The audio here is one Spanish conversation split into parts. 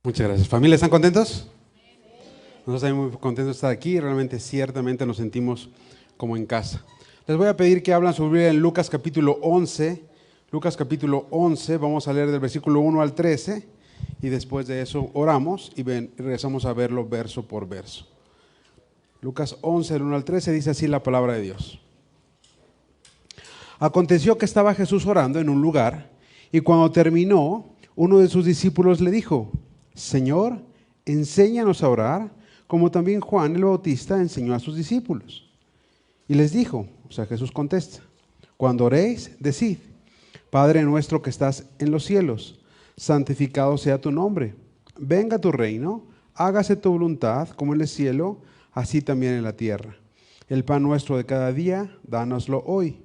Muchas gracias. ¿Familia, están contentos? Nosotros estamos muy contentos de estar aquí. Realmente, ciertamente nos sentimos como en casa. Les voy a pedir que hablan su Biblia en Lucas capítulo 11. Lucas capítulo 11, vamos a leer del versículo 1 al 13 y después de eso oramos y regresamos a verlo verso por verso. Lucas 11, del 1 al 13 dice así la palabra de Dios. Aconteció que estaba Jesús orando en un lugar y cuando terminó, uno de sus discípulos le dijo: Señor, enséñanos a orar, como también Juan el Bautista enseñó a sus discípulos. Y les dijo, o sea, Jesús contesta: cuando oréis, decid: Padre nuestro que estás en los cielos, santificado sea tu nombre. Venga tu reino, hágase tu voluntad, como en el cielo, así también en la tierra. El pan nuestro de cada día, dánoslo hoy.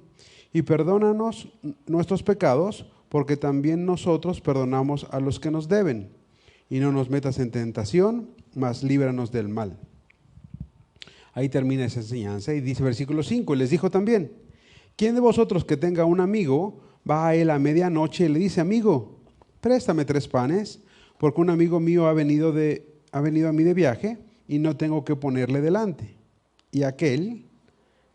Y perdónanos nuestros pecados, porque también nosotros perdonamos a los que nos deben. Y no nos metas en tentación, mas líbranos del mal. Ahí termina esa enseñanza y dice versículo 5, y les dijo también: ¿Quién de vosotros que tenga un amigo va a él a medianoche y le dice: amigo, préstame 3 panes, porque un amigo mío ha venido a mí de viaje y no tengo que ponerle delante? Y aquel,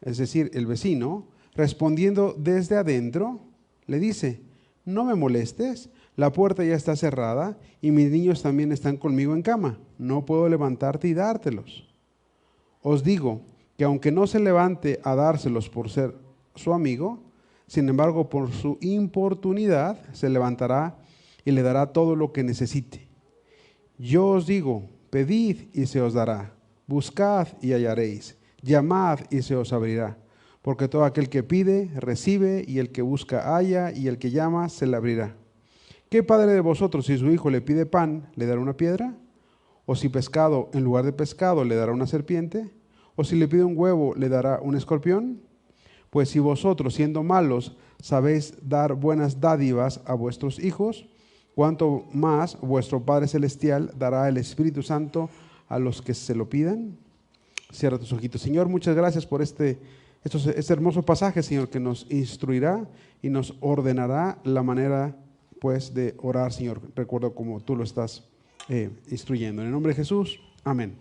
es decir, el vecino, respondiendo desde adentro, le dice: no me molestes, la puerta ya está cerrada y mis niños también están conmigo en cama, no puedo levantarte y dártelos. Os digo que aunque no se levante a dárselos por ser su amigo, sin embargo por su importunidad se levantará y le dará todo lo que necesite. Yo os digo, pedid y se os dará, buscad y hallaréis, llamad y se os abrirá. Porque todo aquel que pide, recibe, y el que busca, halla, y el que llama, se le abrirá. ¿Qué padre de vosotros, si su hijo le pide pan, le dará una piedra? ¿O si pescado, en lugar de pescado, le dará una serpiente? ¿O si le pide un huevo, le dará un escorpión? Pues si vosotros, siendo malos, sabéis dar buenas dádivas a vuestros hijos, ¿cuánto más vuestro Padre Celestial dará el Espíritu Santo a los que se lo pidan? Cierra tus ojitos. Señor, muchas gracias por este hermoso pasaje, Señor, que nos instruirá y nos ordenará la manera, pues, de orar, Señor. Recuerdo como tú lo estás instruyendo. En el nombre de Jesús, amén.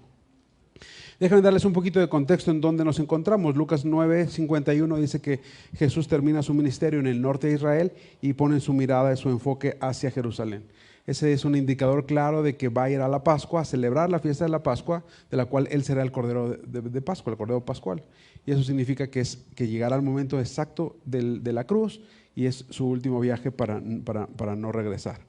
Déjenme darles un poquito de contexto en donde nos encontramos. Lucas 9:51 dice que Jesús termina su ministerio en el norte de Israel y pone su mirada y su enfoque hacia Jerusalén. Ese es un indicador claro de que va a ir a la Pascua, a celebrar la fiesta de la Pascua, de la cual él será el Cordero de Pascua, el Cordero Pascual. Y eso significa que llegará el momento exacto de la cruz y es su último viaje para no regresar.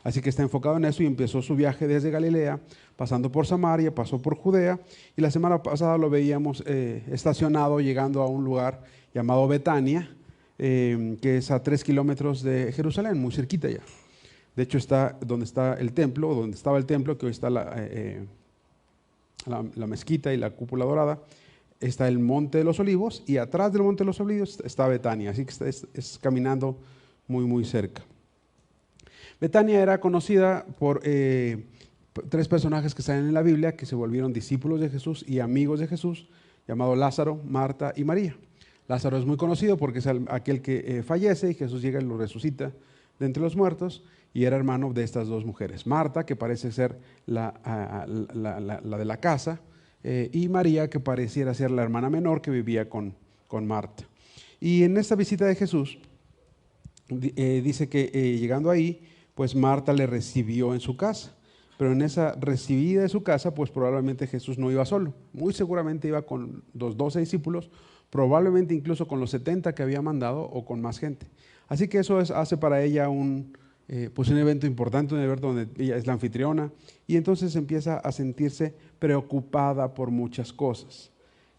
Así que está enfocado en eso y empezó su viaje desde Galilea, pasando por Samaria, pasó por Judea, y la semana pasada lo veíamos estacionado llegando a un lugar llamado Betania, que es a 3 kilómetros de Jerusalén, muy cerquita ya. De hecho está donde está el templo, donde estaba el templo, que hoy está la mezquita y la cúpula dorada, está el Monte de los Olivos, y atrás del Monte de los Olivos está Betania, así que es caminando muy, muy cerca. Betania era conocida por 3 personajes que salen en la Biblia, que se volvieron discípulos de Jesús y amigos de Jesús, llamados Lázaro, Marta y María. Lázaro es muy conocido porque es aquel que fallece y Jesús llega y lo resucita de entre los muertos, y era hermano de estas 2 mujeres. Marta, que parece ser la de la casa, y María, que pareciera ser la hermana menor que vivía con Marta. Y en esta visita de Jesús, dice que llegando ahí, pues Marta le recibió en su casa, pero en esa recibida de su casa, pues probablemente Jesús no iba solo, muy seguramente iba con los 12 discípulos, probablemente incluso con los 70 que había mandado o con más gente. Así que eso hace para ella un evento importante, un evento donde ella es la anfitriona, y entonces empieza a sentirse preocupada por muchas cosas.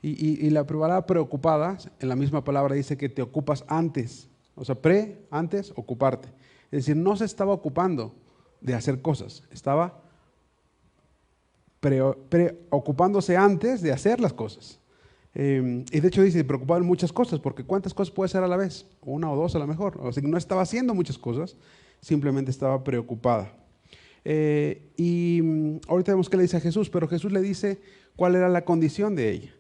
Y la palabra preocupada, en la misma palabra dice que te ocupas antes, o sea, antes, ocuparte. Es decir, no se estaba ocupando de hacer cosas, estaba preocupándose antes de hacer las cosas. Y de hecho dice, preocupado en muchas cosas, porque ¿cuántas cosas puede hacer a la vez? 1 o 2 a lo mejor. O sea, no estaba haciendo muchas cosas, simplemente estaba preocupada. Ahorita vemos qué le dice a Jesús, pero Jesús le dice cuál era la condición de ella,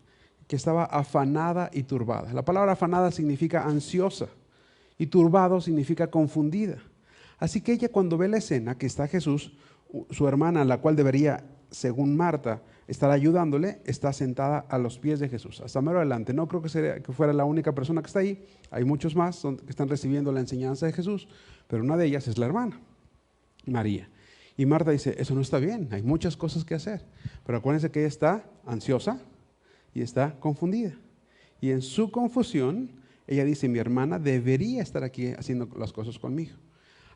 que estaba afanada y turbada. La palabra afanada significa ansiosa y turbado significa confundida. Así que ella, cuando ve la escena que está Jesús su hermana, la cual debería, según Marta, estar ayudándole, está sentada a los pies de Jesús, hasta mero adelante. No creo que fuera la única persona que está ahí, hay muchos más que están recibiendo la enseñanza de Jesús, pero una de ellas es la hermana, María. Y Marta dice, eso no está bien, hay muchas cosas que hacer. Pero acuérdense que ella está ansiosa y está confundida. Y en su confusión, ella dice, mi hermana debería estar aquí haciendo las cosas conmigo.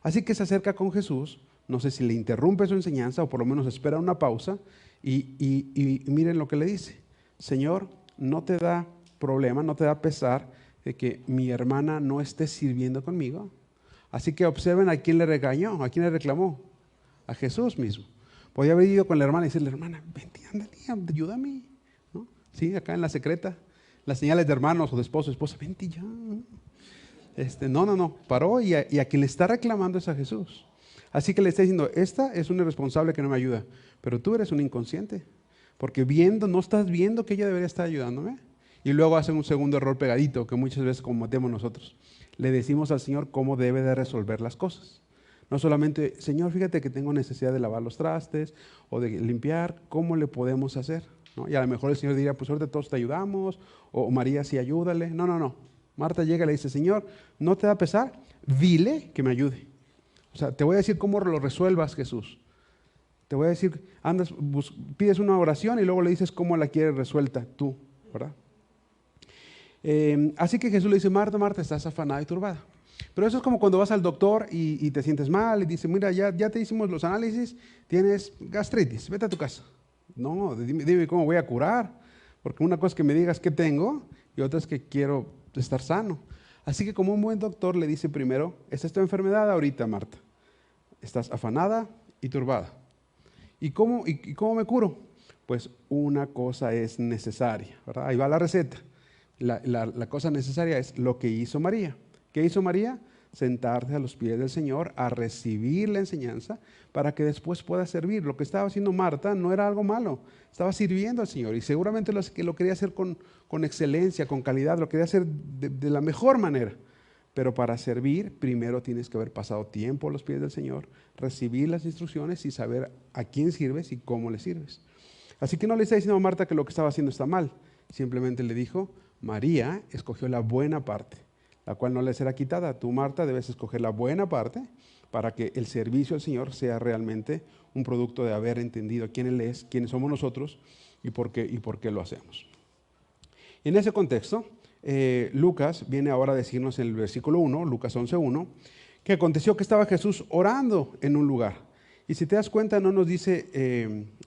Así que se acerca con Jesús, no sé si le interrumpe su enseñanza o por lo menos espera una pausa y miren lo que le dice. Señor, ¿no te da problema, no te da pesar de que mi hermana no esté sirviendo conmigo? Así que observen a quién le regañó, a quién le reclamó. A Jesús mismo. Podía haber ido con la hermana y decirle, hermana, vente, ándale, ayúdame. ¿No? Sí, acá en la secreta, las señales de hermanos o de esposo, esposa, vente ya. No, paró y a quien le está reclamando es a Jesús. Así que le está diciendo, esta es una irresponsable que no me ayuda, pero tú eres un inconsciente, porque no estás viendo que ella debería estar ayudándome. Y luego hacen un segundo error pegadito que muchas veces cometemos nosotros. Le decimos al Señor cómo debe de resolver las cosas. No solamente, Señor, fíjate que tengo necesidad de lavar los trastes o de limpiar, ¿cómo le podemos hacer? ¿No? Y a lo mejor el Señor diría, pues ahorita todos te ayudamos, o María sí ayúdale. No. Marta llega y le dice, Señor, ¿no te da pesar? Dile que me ayude. O sea, te voy a decir cómo lo resuelvas, Jesús. Te voy a decir, pides una oración y luego le dices cómo la quieres resuelta tú, ¿verdad? Así que Jesús le dice, Marta, estás afanada y turbada. Pero eso es como cuando vas al doctor y te sientes mal y dice, mira, ya te hicimos los análisis, tienes gastritis, vete a tu casa. No, dime cómo voy a curar, porque una cosa es que me digas qué tengo y otra es que quiero estar sano. Así que como un buen doctor le dice primero, esta es tu enfermedad ahorita, Marta. Estás afanada y turbada. ¿Y cómo me curo? Pues una cosa es necesaria, ¿verdad? Ahí va la receta. La cosa necesaria es lo que hizo María. ¿Qué hizo María? Sentarse a los pies del Señor a recibir la enseñanza para que después pueda servir. Lo que estaba haciendo Marta no era algo malo, estaba sirviendo al Señor y seguramente lo quería hacer con excelencia, con calidad, lo quería hacer de la mejor manera. Pero para servir, primero tienes que haber pasado tiempo a los pies del Señor, recibir las instrucciones y saber a quién sirves y cómo le sirves. Así que no le está diciendo a Marta que lo que estaba haciendo está mal, simplemente le dijo, María escogió la buena parte, la cual no le será quitada. Tú, Marta, debes escoger la buena parte para que el servicio al Señor sea realmente un producto de haber entendido quién Él es, quiénes somos nosotros y por qué lo hacemos. En ese contexto, Lucas viene ahora a decirnos en el versículo 1, Lucas 11:1, que aconteció que estaba Jesús orando en un lugar. Y si te das cuenta, no nos dice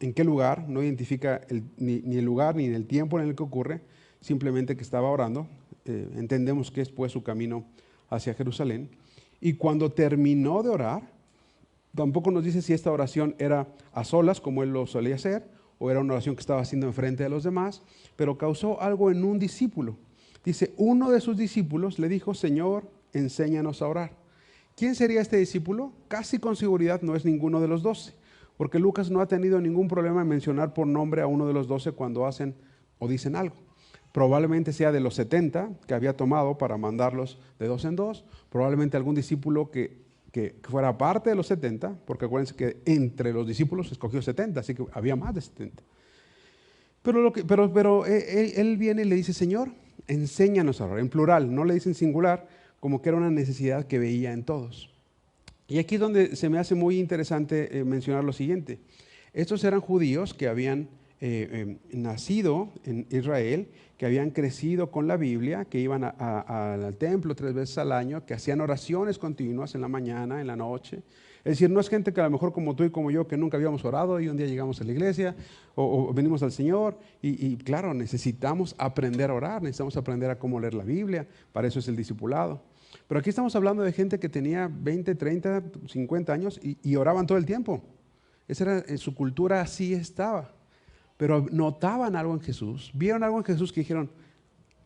en qué lugar, no identifica ni el lugar ni el tiempo en el que ocurre, simplemente que estaba orando. Entendemos que es pues su camino hacia Jerusalén. Y cuando terminó de orar, tampoco nos dice si esta oración era a solas, como él lo solía hacer, o era una oración que estaba haciendo enfrente de los demás, pero causó algo en un discípulo. Dice, uno de sus discípulos le dijo, Señor, enséñanos a orar. ¿Quién sería este discípulo? Casi con seguridad no es ninguno de los 12, porque Lucas no ha tenido ningún problema en mencionar por nombre a uno de los 12 cuando hacen o dicen algo. Probablemente sea de los 70 que había tomado para mandarlos de dos en dos, probablemente algún discípulo que fuera parte de los 70, porque acuérdense que entre los discípulos escogió 70, así que había más de 70. Pero él viene y le dice, Señor, enséñanos a orar, en plural, no le dice en singular, como que era una necesidad que veía en todos. Y aquí es donde se me hace muy interesante mencionar lo siguiente. Estos eran judíos que habían nacido en Israel, que habían crecido con la Biblia, que iban al templo 3 veces al año, que hacían oraciones continuas en la mañana, en la noche. Es decir, no es gente que a lo mejor como tú y como yo, que nunca habíamos orado y un día llegamos a la iglesia o venimos al Señor y claro, necesitamos aprender a orar, necesitamos aprender a cómo leer la Biblia, para eso es el discipulado. Pero aquí estamos hablando de gente que tenía 20, 30, 50 años y oraban todo el tiempo. Esa era su cultura, así estaba. Pero notaban algo en Jesús, vieron algo en Jesús que dijeron,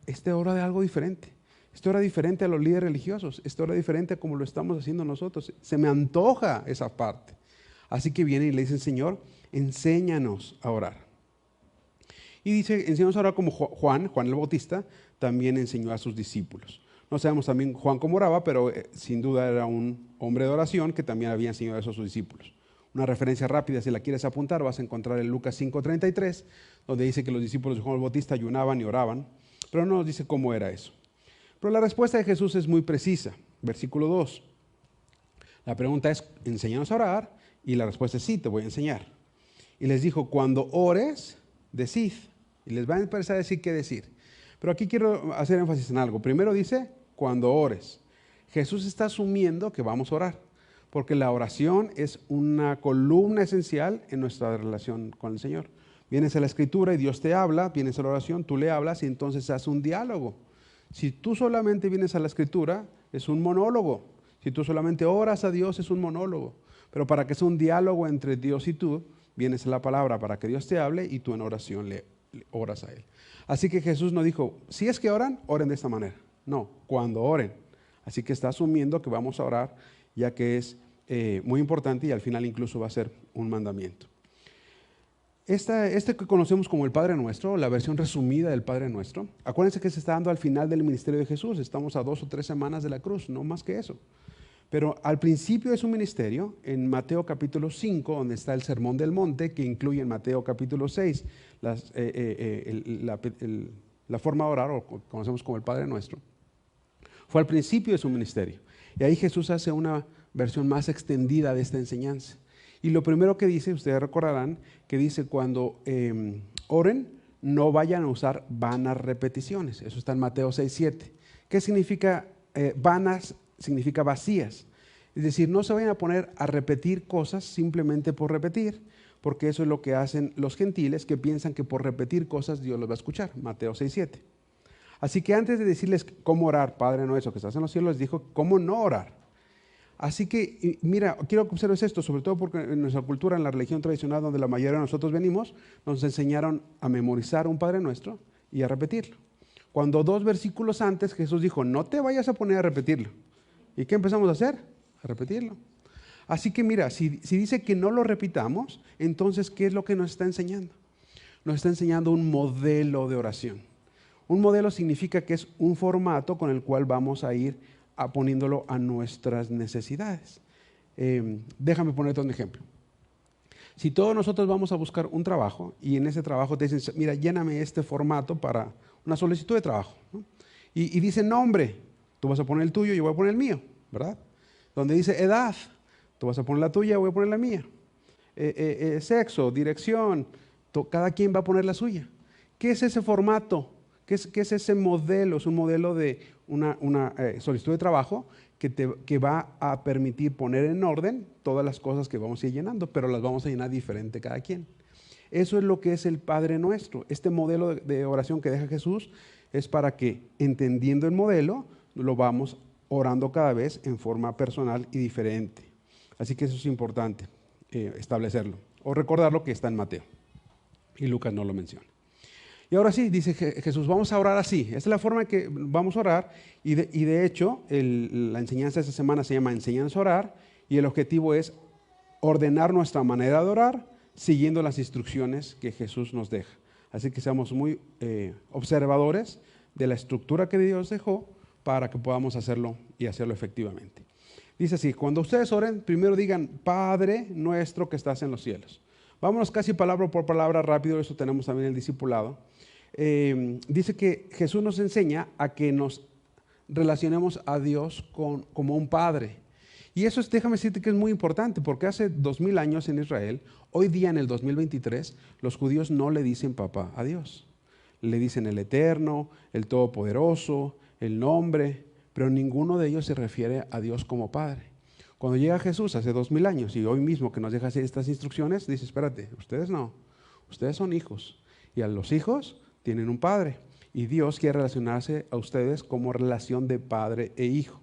esta hora de algo diferente, esta hora diferente a los líderes religiosos, esta hora diferente a como lo estamos haciendo nosotros, se me antoja esa parte. Así que vienen y le dicen, Señor, enséñanos a orar. Y dice, enséñanos a orar como Juan el Bautista, también enseñó a sus discípulos. No sabemos también Juan cómo oraba, pero sin duda era un hombre de oración que también había enseñado eso a sus discípulos. Una referencia rápida, si la quieres apuntar, vas a encontrar en Lucas 5:33, donde dice que los discípulos de Juan el Bautista ayunaban y oraban, pero no nos dice cómo era eso. Pero la respuesta de Jesús es muy precisa. Versículo 2. La pregunta es, enséñanos a orar, y la respuesta es sí, te voy a enseñar. Y les dijo, cuando ores, decid. Y les va a empezar a decir qué decir. Pero aquí quiero hacer énfasis en algo. Primero dice, cuando ores. Jesús está asumiendo que vamos a orar, porque la oración es una columna esencial en nuestra relación con el Señor. Vienes a la Escritura y Dios te habla, vienes a la oración, tú le hablas y entonces se hace un diálogo. Si tú solamente vienes a la Escritura, es un monólogo. Si tú solamente oras a Dios, es un monólogo. Pero para que sea un diálogo entre Dios y tú, vienes a la palabra para que Dios te hable y tú en oración le oras a Él. Así que Jesús no dijo, si es que oran, oren de esta manera. No, cuando oren. Así que está asumiendo que vamos a orar, ya que es muy importante y al final incluso va a ser un mandamiento. Este que conocemos como el Padre Nuestro, la versión resumida del Padre Nuestro, acuérdense que se está dando al final del ministerio de Jesús, estamos a 2 o 3 semanas de la cruz, no más que eso. Pero al principio de su ministerio, en Mateo capítulo 5, donde está el Sermón del Monte, que incluye en Mateo capítulo 6 la forma de orar, o conocemos como el Padre Nuestro, fue al principio de su ministerio. Y ahí Jesús hace una versión más extendida de esta enseñanza. Y lo primero que dice, ustedes recordarán, que dice cuando oren, no vayan a usar vanas repeticiones. Eso está en Mateo 6:7. ¿Qué significa vanas? Significa vacías. Es decir, no se vayan a poner a repetir cosas simplemente por repetir, porque eso es lo que hacen los gentiles que piensan que por repetir cosas Dios los va a escuchar. Mateo 6:7. Así que antes de decirles cómo orar, Padre nuestro que estás en los cielos, les dijo cómo no orar. Así que, mira, quiero que observes esto, sobre todo porque en nuestra cultura, en la religión tradicional donde la mayoría de nosotros venimos, nos enseñaron a memorizar un Padre Nuestro y a repetirlo. Cuando 2 versículos antes Jesús dijo, no te vayas a poner a repetirlo. ¿Y qué empezamos a hacer? A repetirlo. Así que mira, si dice que no lo repitamos, entonces, ¿qué es lo que nos está enseñando? Nos está enseñando un modelo de oración. Un modelo significa que es un formato con el cual vamos a ir poniéndolo a nuestras necesidades. Déjame ponerte un ejemplo. Si todos nosotros vamos a buscar un trabajo y en ese trabajo te dicen, mira, lléname este formato para una solicitud de trabajo, ¿no? Y dice nombre, tú vas a poner el tuyo y yo voy a poner el mío, ¿verdad? Donde dice edad, tú vas a poner la tuya y yo voy a poner la mía. Sexo, dirección, cada quien va a poner la suya. ¿Qué es ese formato? ¿Qué es ese modelo? Es un modelo de una solicitud de trabajo que va a permitir poner en orden todas las cosas que vamos a ir llenando, pero las vamos a llenar diferente cada quien. Eso es lo que es el Padre Nuestro. Este modelo de oración que deja Jesús es para que, entendiendo el modelo, lo vamos orando cada vez en forma personal y diferente. Así que eso es importante, establecerlo. O recordar lo que está en Mateo. Y Lucas no lo menciona. Y ahora sí, dice Jesús, vamos a orar así. Esta es la forma en que vamos a orar. Y de hecho, la enseñanza de esta semana se llama Enséñanos a orar. Y el objetivo es ordenar nuestra manera de orar siguiendo las instrucciones que Jesús nos deja. Así que seamos muy observadores de la estructura que Dios dejó para que podamos hacerlo y hacerlo efectivamente. Dice así, cuando ustedes oren, primero digan, Padre nuestro que estás en los cielos. Vámonos casi palabra por palabra rápido, eso tenemos también el discipulado. Dice que Jesús nos enseña a que nos relacionemos a Dios como un Padre. Y eso déjame decirte que es muy importante, porque hace 2000 años en Israel, hoy día en el 2023, los judíos no le dicen papá a Dios. Le dicen el Eterno, el Todopoderoso, el Nombre, pero ninguno de ellos se refiere a Dios como Padre. Cuando llega Jesús hace 2000 años y hoy mismo que nos deja hacer estas instrucciones, dice, espérate, ustedes no, ustedes son hijos. Y a los hijos tienen un padre. Y Dios quiere relacionarse a ustedes como relación de padre e hijo.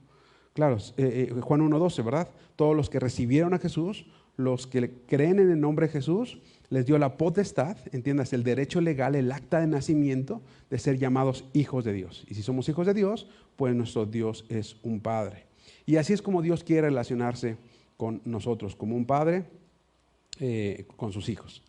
Claro, Juan 1:12, ¿verdad? Todos los que recibieron a Jesús, los que creen en el nombre de Jesús, les dio la potestad, entiendas, el derecho legal, el acta de nacimiento de ser llamados hijos de Dios. Y si somos hijos de Dios, pues nuestro Dios es un padre. Y así es como Dios quiere relacionarse con nosotros, como un padre con sus hijos.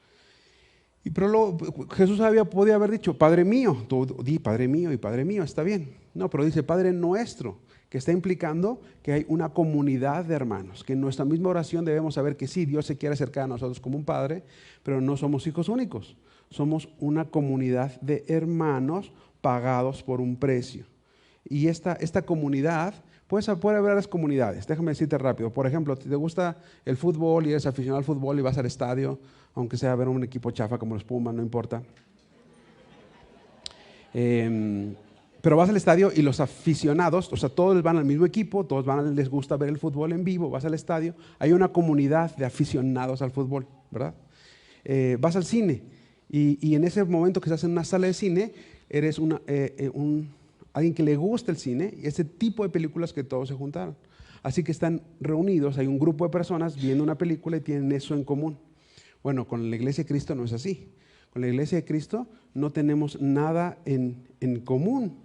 Pero Jesús podía haber dicho, Padre mío, tú di Padre mío y Padre mío, está bien. No, pero dice Padre nuestro, que está implicando que hay una comunidad de hermanos, que en nuestra misma oración debemos saber que sí, Dios se quiere acercar a nosotros como un Padre, pero no somos hijos únicos, somos una comunidad de hermanos pagados por un precio. Y esta comunidad, puede haber varias comunidades, déjame decirte rápido. Por ejemplo, si te gusta el fútbol y eres aficionado al fútbol y vas al estadio, aunque sea a ver un equipo chafa como los Pumas, no importa. Pero vas al estadio y los aficionados, o sea, todos van al mismo equipo, les gusta ver el fútbol en vivo, vas al estadio, hay una comunidad de aficionados al fútbol, ¿verdad? Vas al cine y en ese momento que estás en una sala de cine, eres alguien que le gusta el cine y ese tipo de películas que todos se juntaron. Así que están reunidos, hay un grupo de personas viendo una película y tienen eso en común. Bueno, con la Iglesia de Cristo no es así. Con la Iglesia de Cristo no tenemos nada en común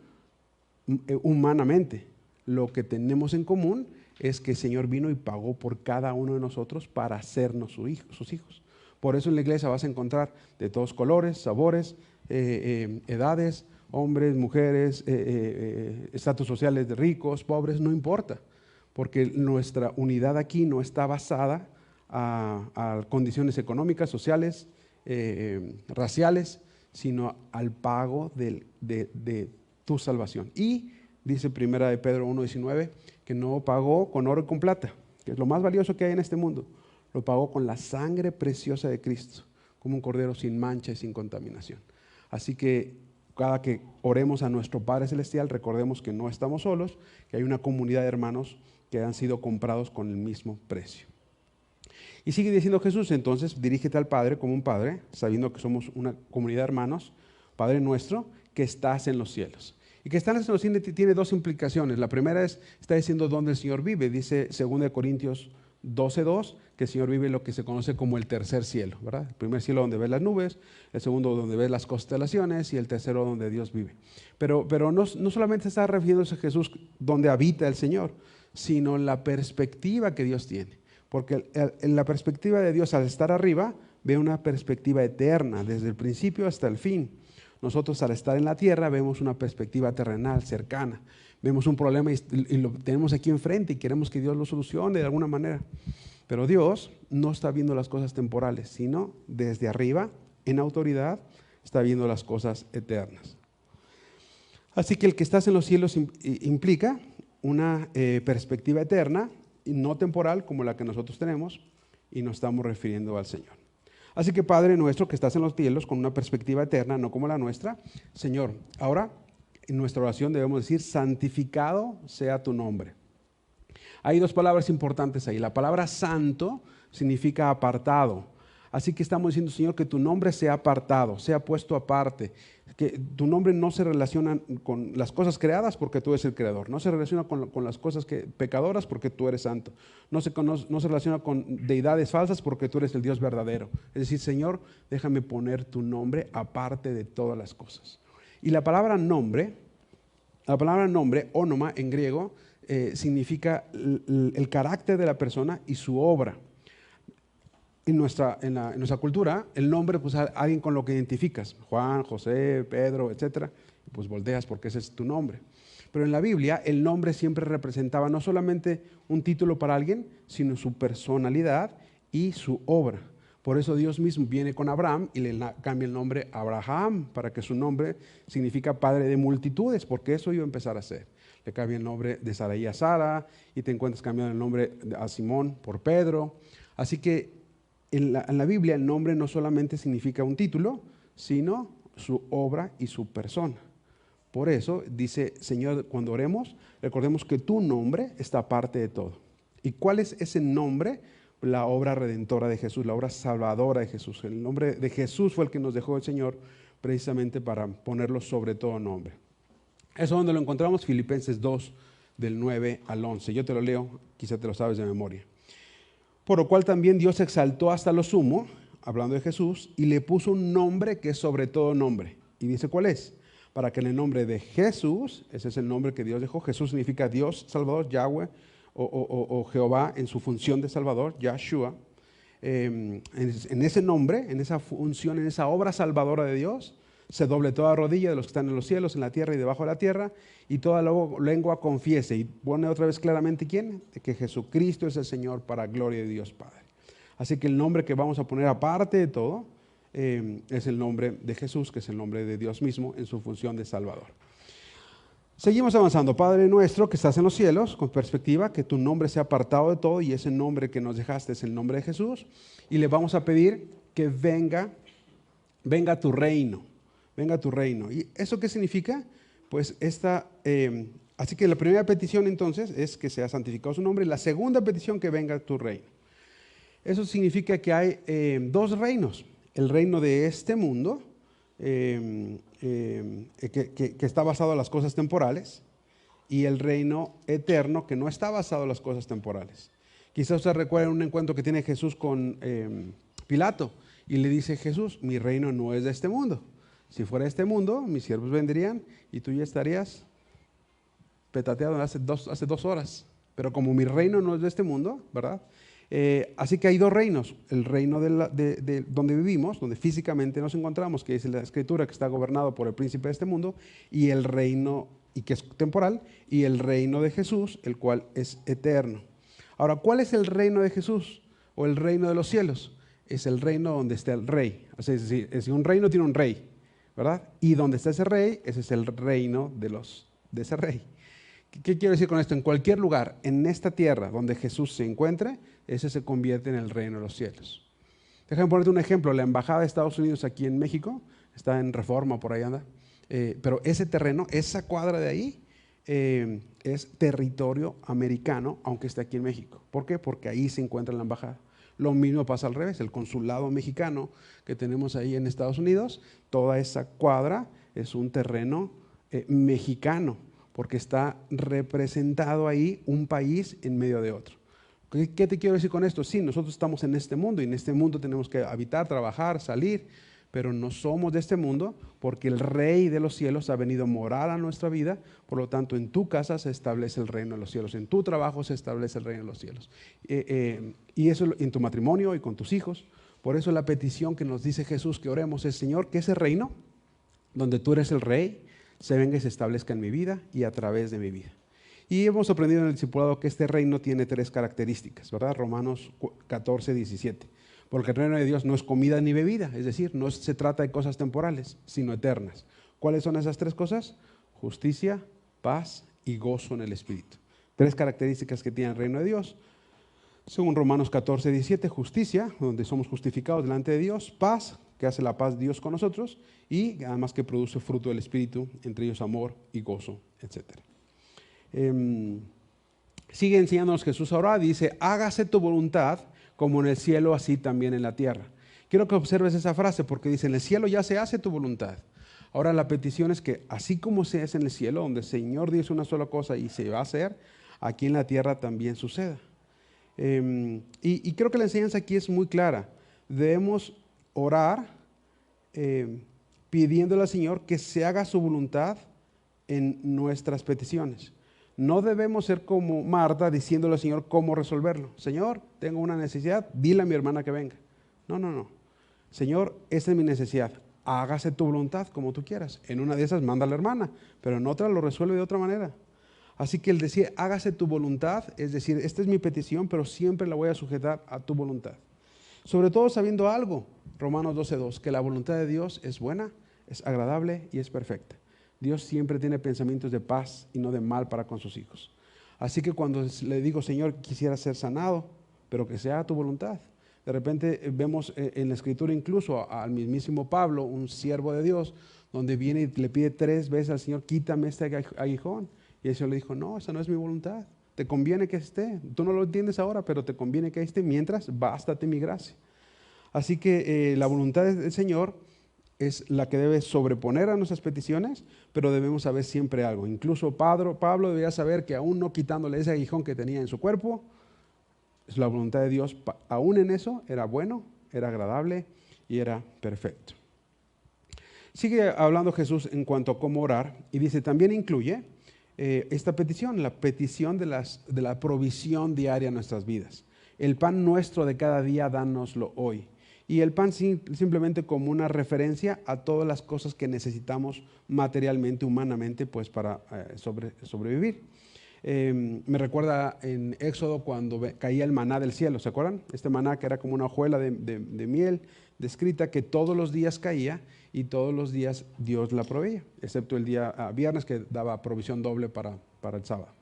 humanamente. Lo que tenemos en común es que el Señor vino y pagó por cada uno de nosotros para hacernos sus hijos. Por eso en la iglesia vas a encontrar de todos colores, sabores, edades, hombres, mujeres, estatus sociales de ricos, pobres, no importa. Porque nuestra unidad aquí no está basada a condiciones económicas, sociales, raciales, sino al pago de tu salvación. Y dice primera de Pedro 1:19 que no pagó con oro y con plata, que es lo más valioso que hay en este mundo. Lo pagó con la sangre preciosa de Cristo, como un cordero sin mancha y sin contaminación. Así que cada que oremos a nuestro Padre Celestial, recordemos que no estamos solos, que hay una comunidad de hermanos que han sido comprados con el mismo precio. Y sigue diciendo Jesús, entonces dirígete al Padre como un Padre, sabiendo que somos una comunidad de hermanos, Padre nuestro, que estás en los cielos. Y que estás en los cielos tiene dos implicaciones. La primera está diciendo dónde el Señor vive. Dice 2 Corintios 12:2, que el Señor vive en lo que se conoce como el tercer cielo, ¿verdad? El primer cielo donde ves las nubes, el segundo donde ves las constelaciones y el tercero donde Dios vive. Pero no solamente está refiriéndose a Jesús donde habita el Señor, sino la perspectiva que Dios tiene. Porque en la perspectiva de Dios al estar arriba, ve una perspectiva eterna, desde el principio hasta el fin. Nosotros al estar en la tierra vemos una perspectiva terrenal, cercana. Vemos un problema y lo tenemos aquí enfrente y queremos que Dios lo solucione de alguna manera. Pero Dios no está viendo las cosas temporales, sino desde arriba, en autoridad, está viendo las cosas eternas. Así que el que estás en los cielos implica una perspectiva eterna y no temporal como la que nosotros tenemos, y nos estamos refiriendo al Señor. Así que Padre nuestro que estás en los cielos con una perspectiva eterna, no como la nuestra, Señor, ahora en nuestra oración debemos decir, santificado sea tu nombre. Hay dos palabras importantes ahí. La palabra santo significa apartado. Así que estamos diciendo, Señor, que tu nombre sea apartado, sea puesto aparte. Que tu nombre no se relaciona con las cosas creadas porque tú eres el creador. No se relaciona con las cosas pecadoras porque tú eres santo. No se relaciona con deidades falsas porque tú eres el Dios verdadero. Es decir, Señor, déjame poner tu nombre aparte de todas las cosas. Y la palabra nombre, ónoma en griego, significa el carácter de la persona y su obra. En nuestra cultura, el nombre, pues alguien con lo que identificas, Juan, José, Pedro, etcétera, pues volteas porque ese es tu nombre. Pero en la Biblia, el nombre siempre representaba no solamente un título para alguien, sino su personalidad y su obra. Por eso Dios mismo viene con Abraham y le cambia el nombre a Abraham, para que su nombre significa padre de multitudes, porque eso iba a empezar a ser. Le cambia el nombre de Sarai a Sara, y te encuentras cambiando el nombre a Simón por Pedro. Así que en la Biblia el nombre no solamente significa un título, sino su obra y su persona. Por eso dice, Señor, cuando oremos, recordemos que tu nombre está aparte de todo. ¿Y cuál es ese nombre? La obra redentora de Jesús, la obra salvadora de Jesús. El nombre de Jesús fue el que nos dejó el Señor precisamente para ponerlo sobre todo nombre. Eso es donde lo encontramos, Filipenses 2, del 9 al 11. Yo te lo leo, quizá te lo sabes de memoria. Por lo cual también Dios exaltó hasta lo sumo, hablando de Jesús, y le puso un nombre que es sobre todo nombre. Y dice, ¿cuál es? Para que en el nombre de Jesús, ese es el nombre que Dios dejó, Jesús significa Dios, Salvador, Yahweh, o Jehová en su función de Salvador, Yahshua, en ese nombre, en esa función, en esa obra salvadora de Dios, se doble toda rodilla de los que están en los cielos, en la tierra y debajo de la tierra, y toda lengua confiese. Y pone otra vez claramente quién, de que Jesucristo es el Señor para gloria de Dios Padre. Así que el nombre que vamos a poner aparte de todo es el nombre de Jesús, que es el nombre de Dios mismo en su función de Salvador. Seguimos avanzando. Padre nuestro que estás en los cielos, con perspectiva, que tu nombre sea apartado de todo, y ese nombre que nos dejaste es el nombre de Jesús, y le vamos a pedir que venga tu reino, venga tu reino. ¿Y eso qué significa? Pues así que la primera petición entonces es que sea santificado su nombre, y la segunda petición que venga tu reino. Eso significa que hay dos reinos, el reino de este mundo, que está basado en las cosas temporales, y el reino eterno que no está basado en las cosas temporales. Quizás usted recuerde un encuentro que tiene Jesús con Pilato, y le dice Jesús, mi reino no es de este mundo. Si fuera de este mundo, mis siervos vendrían y tú ya estarías petateado hace 2 horas. Pero como mi reino no es de este mundo, ¿verdad? Así que hay dos reinos, el reino de donde vivimos, donde físicamente nos encontramos, que dice la Escritura que está gobernado por el príncipe de este mundo, y el reino, y que es temporal, y el reino de Jesús, el cual es eterno. Ahora, ¿cuál es el reino de Jesús o el reino de los cielos? Es el reino donde está el rey. O sea, es decir, un reino tiene un rey, ¿verdad? Y donde está ese rey, ese es el reino de ese rey. ¿Qué quiero decir con esto? En cualquier lugar, en esta tierra donde Jesús se encuentre, ese se convierte en el reino de los cielos. Déjame ponerte un ejemplo. La embajada de Estados Unidos aquí en México, está en Reforma, por ahí anda, pero ese terreno, esa cuadra de ahí, es territorio americano, aunque esté aquí en México. ¿Por qué? Porque ahí se encuentra la embajada. Lo mismo pasa al revés, el consulado mexicano que tenemos ahí en Estados Unidos, toda esa cuadra es un terreno mexicano, porque está representado ahí un país en medio de otro. ¿Qué te quiero decir con esto? Sí, nosotros estamos en este mundo, y en este mundo tenemos que habitar, trabajar, salir, pero no somos de este mundo, porque el Rey de los cielos ha venido a morar a nuestra vida. Por lo tanto, en tu casa se establece el reino de los cielos, en tu trabajo se establece el reino de los cielos, y eso en tu matrimonio y con tus hijos. Por eso la petición que nos dice Jesús que oremos es, Señor, que ese reino donde tú eres el Rey se venga y se establezca en mi vida y a través de mi vida. Y hemos aprendido en el discipulado que este reino tiene 3 características, ¿verdad? Romanos 14, 17. Porque el reino de Dios no es comida ni bebida, es decir, no se trata de cosas temporales, sino eternas. ¿Cuáles son esas 3 cosas? Justicia, paz y gozo en el Espíritu. 3 características que tiene el reino de Dios. Según Romanos 14, 17, justicia, donde somos justificados delante de Dios, paz, que hace la paz Dios con nosotros, y además que produce fruto del Espíritu, entre ellos amor y gozo, etc. Sigue enseñándonos Jesús a orar, dice, hágase tu voluntad como en el cielo, así también en la tierra. Quiero que observes esa frase, porque dice, en el cielo ya se hace tu voluntad. Ahora la petición es que así como se hace en el cielo, donde el Señor dice una sola cosa y se va a hacer, aquí en la tierra también suceda. Y creo que la enseñanza aquí es muy clara. Debemos orar pidiéndole al Señor que se haga su voluntad en nuestras peticiones. No debemos ser como Marta diciéndole al Señor cómo resolverlo. Señor, tengo una necesidad, dile a mi hermana que venga. No. Señor, esta es mi necesidad. Hágase tu voluntad como tú quieras. En una de esas manda a la hermana, pero en otra lo resuelve de otra manera. Así que el decir, hágase tu voluntad, es decir, esta es mi petición, pero siempre la voy a sujetar a tu voluntad. Sobre todo sabiendo algo, Romanos 12:2, que la voluntad de Dios es buena, es agradable y es perfecta. Dios siempre tiene pensamientos de paz y no de mal para con sus hijos. Así que cuando le digo, Señor, quisiera ser sanado, pero que sea tu voluntad. De repente vemos en la Escritura incluso al mismísimo Pablo, un siervo de Dios, donde viene y le pide 3 veces al Señor, quítame este aguijón. Y el Señor le dijo, no, esa no es mi voluntad. Te conviene que esté. Tú no lo entiendes ahora, pero te conviene que esté mientras, bástate mi gracia. Así que la voluntad del Señor es la que debe sobreponer a nuestras peticiones, pero debemos saber siempre algo. Incluso Pablo debía saber que aún no quitándole ese aguijón que tenía en su cuerpo, la voluntad de Dios, aún en eso, era bueno, era agradable y era perfecto. Sigue hablando Jesús en cuanto a cómo orar, y dice, también incluye esta petición, la petición de la provisión diaria en nuestras vidas. el pan nuestro de cada día, dánoslo hoy. Y el pan simplemente como una referencia a todas las cosas que necesitamos materialmente, humanamente, pues para sobrevivir. Me recuerda en Éxodo cuando caía el maná del cielo, ¿se acuerdan? Este maná que era como una hojuela de miel descrita que todos los días caía y todos los días Dios la proveía, excepto el día viernes que daba provisión doble para el sábado.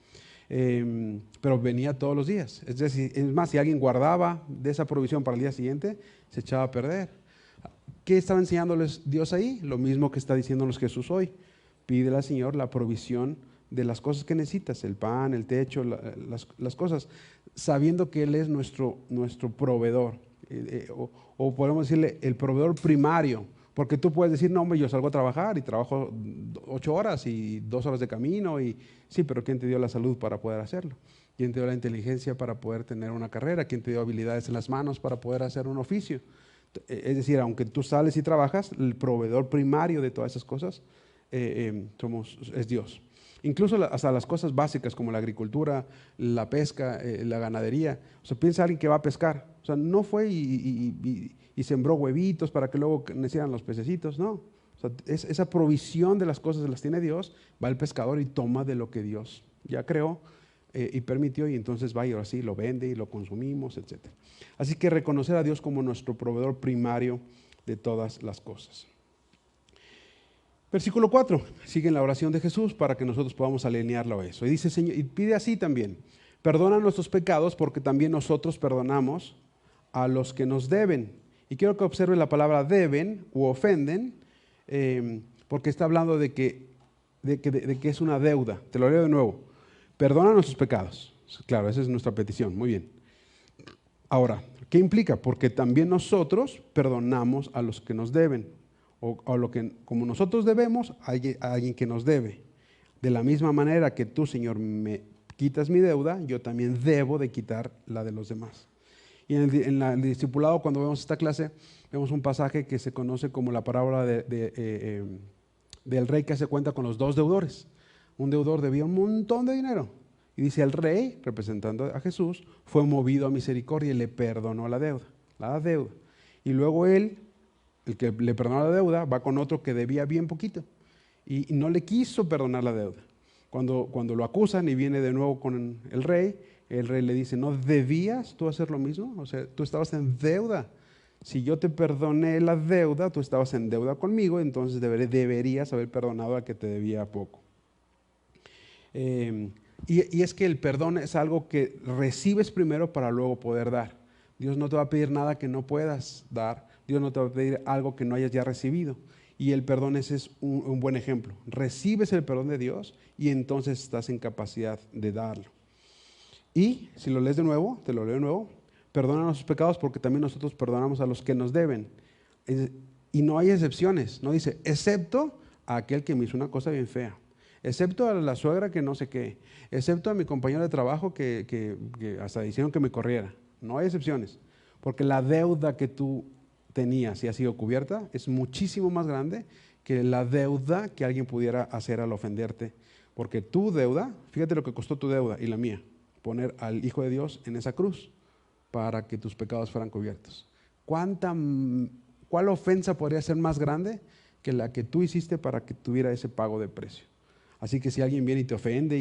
Pero venía todos los días. Es decir, es más, si alguien guardaba de esa provisión para el día siguiente, se echaba a perder. ¿Qué estaba enseñándoles Dios ahí? Lo mismo que está diciéndonos Jesús hoy. Pídele al Señor la provisión de las cosas que necesitas, el pan, el techo, las cosas, sabiendo que Él es nuestro proveedor, o podemos decirle el proveedor primario, porque tú puedes decir, no hombre, yo salgo a trabajar y trabajo 8 horas y 2 horas de camino, y sí, pero ¿quién te dio la salud para poder hacerlo? ¿Quién te dio la inteligencia para poder tener una carrera? ¿Quién te dio habilidades en las manos para poder hacer un oficio? Es decir, aunque tú sales y trabajas, el proveedor primario de todas esas cosas es Dios. Incluso hasta las cosas básicas como la agricultura, la pesca, la ganadería. O sea, piensa alguien que va a pescar. O sea, no fue y sembró huevitos para que luego nacieran los pececitos, no. O sea, esa provisión de las cosas las tiene Dios, va el pescador y toma de lo que Dios ya creó y permitió, y entonces va y ahora sí lo vende y lo consumimos, etc. Así que reconocer a Dios como nuestro proveedor primario de todas las cosas. Versículo 4, sigue en la oración de Jesús para que nosotros podamos alinearlo a eso. Y dice, Señor, y pide así también, perdona nuestros pecados porque también nosotros perdonamos a los que nos deben. Y quiero que observe la palabra deben u ofenden, porque está hablando de que es una deuda. Te lo leo de nuevo. Perdona nuestros pecados. Claro, esa es nuestra petición. Muy bien. Ahora, ¿qué implica? Porque también nosotros perdonamos a los que nos deben. O lo que, como nosotros debemos, hay alguien que nos debe. De la misma manera que tú, Señor, me quitas mi deuda, yo también debo de quitar la de los demás. Y en el discipulado, cuando vemos esta clase, vemos un pasaje que se conoce como la parábola del rey que hace cuenta con los 2 deudores. Un deudor debía un montón de dinero. Y dice, el rey, representando a Jesús, fue movido a misericordia y le perdonó la deuda. Y luego él, el que le perdonó la deuda, va con otro que debía bien poquito y no le quiso perdonar la deuda. Cuando lo acusan y viene de nuevo con el rey le dice, ¿no debías tú hacer lo mismo? O sea, tú estabas en deuda. Si yo te perdoné la deuda, tú estabas en deuda conmigo, entonces deberías haber perdonado al que te debía poco. Y es que el perdón es algo que recibes primero para luego poder dar. Dios no te va a pedir nada que no puedas dar. Dios no te va a pedir algo que no hayas ya recibido. Y el perdón ese es un buen ejemplo. Recibes el perdón de Dios y entonces estás en capacidad de darlo. Y si lo lees de nuevo, te lo leo de nuevo, perdona nuestros pecados porque también nosotros perdonamos a los que nos deben. Y no hay excepciones. No dice, excepto a aquel que me hizo una cosa bien fea. Excepto a la suegra que no sé qué. Excepto a mi compañero de trabajo que hasta hicieron que me corriera. No hay excepciones. Porque la deuda que tú tenías y ha sido cubierta es muchísimo más grande que la deuda que alguien pudiera hacer al ofenderte. Porque tu deuda, fíjate lo que costó tu deuda y la mía, poner al Hijo de Dios en esa cruz para que tus pecados fueran cubiertos. ¿Cuál ofensa podría ser más grande que la que tú hiciste para que tuviera ese pago de precio? Así que si alguien viene y te ofende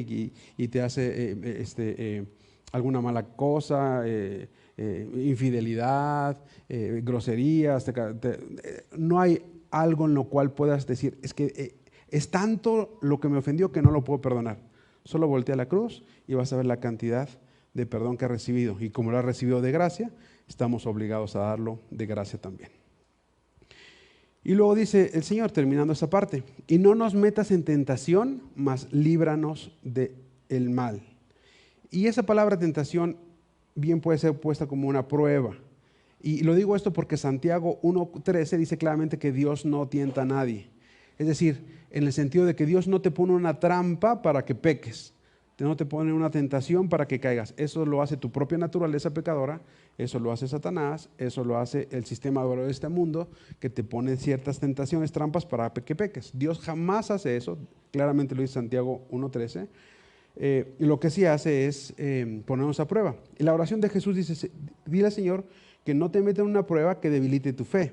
y te hace alguna mala cosa, infidelidad, groserías, no hay algo en lo cual puedas decir, es que es tanto lo que me ofendió que no lo puedo perdonar. Solo voltea la cruz y vas a ver la cantidad de perdón que has recibido. Y como lo has recibido de gracia, estamos obligados a darlo de gracia también. Y luego dice el Señor, terminando esta parte, y no nos metas en tentación, mas líbranos del mal. Y esa palabra tentación bien puede ser puesta como una prueba. Y lo digo esto porque Santiago 1:13 dice claramente que Dios no tienta a nadie. Es decir, en el sentido de que Dios no te pone una trampa para que peques. No te pone una tentación para que caigas. Eso lo hace tu propia naturaleza pecadora, eso lo hace Satanás, eso lo hace el sistema de valores de este mundo, que te pone ciertas tentaciones, trampas para que peques. Dios jamás hace eso, claramente lo dice Santiago 1:13. lo que sí hace es ponernos a prueba. Y la oración de Jesús dice, dile al Señor que no te meta en una prueba que debilite tu fe.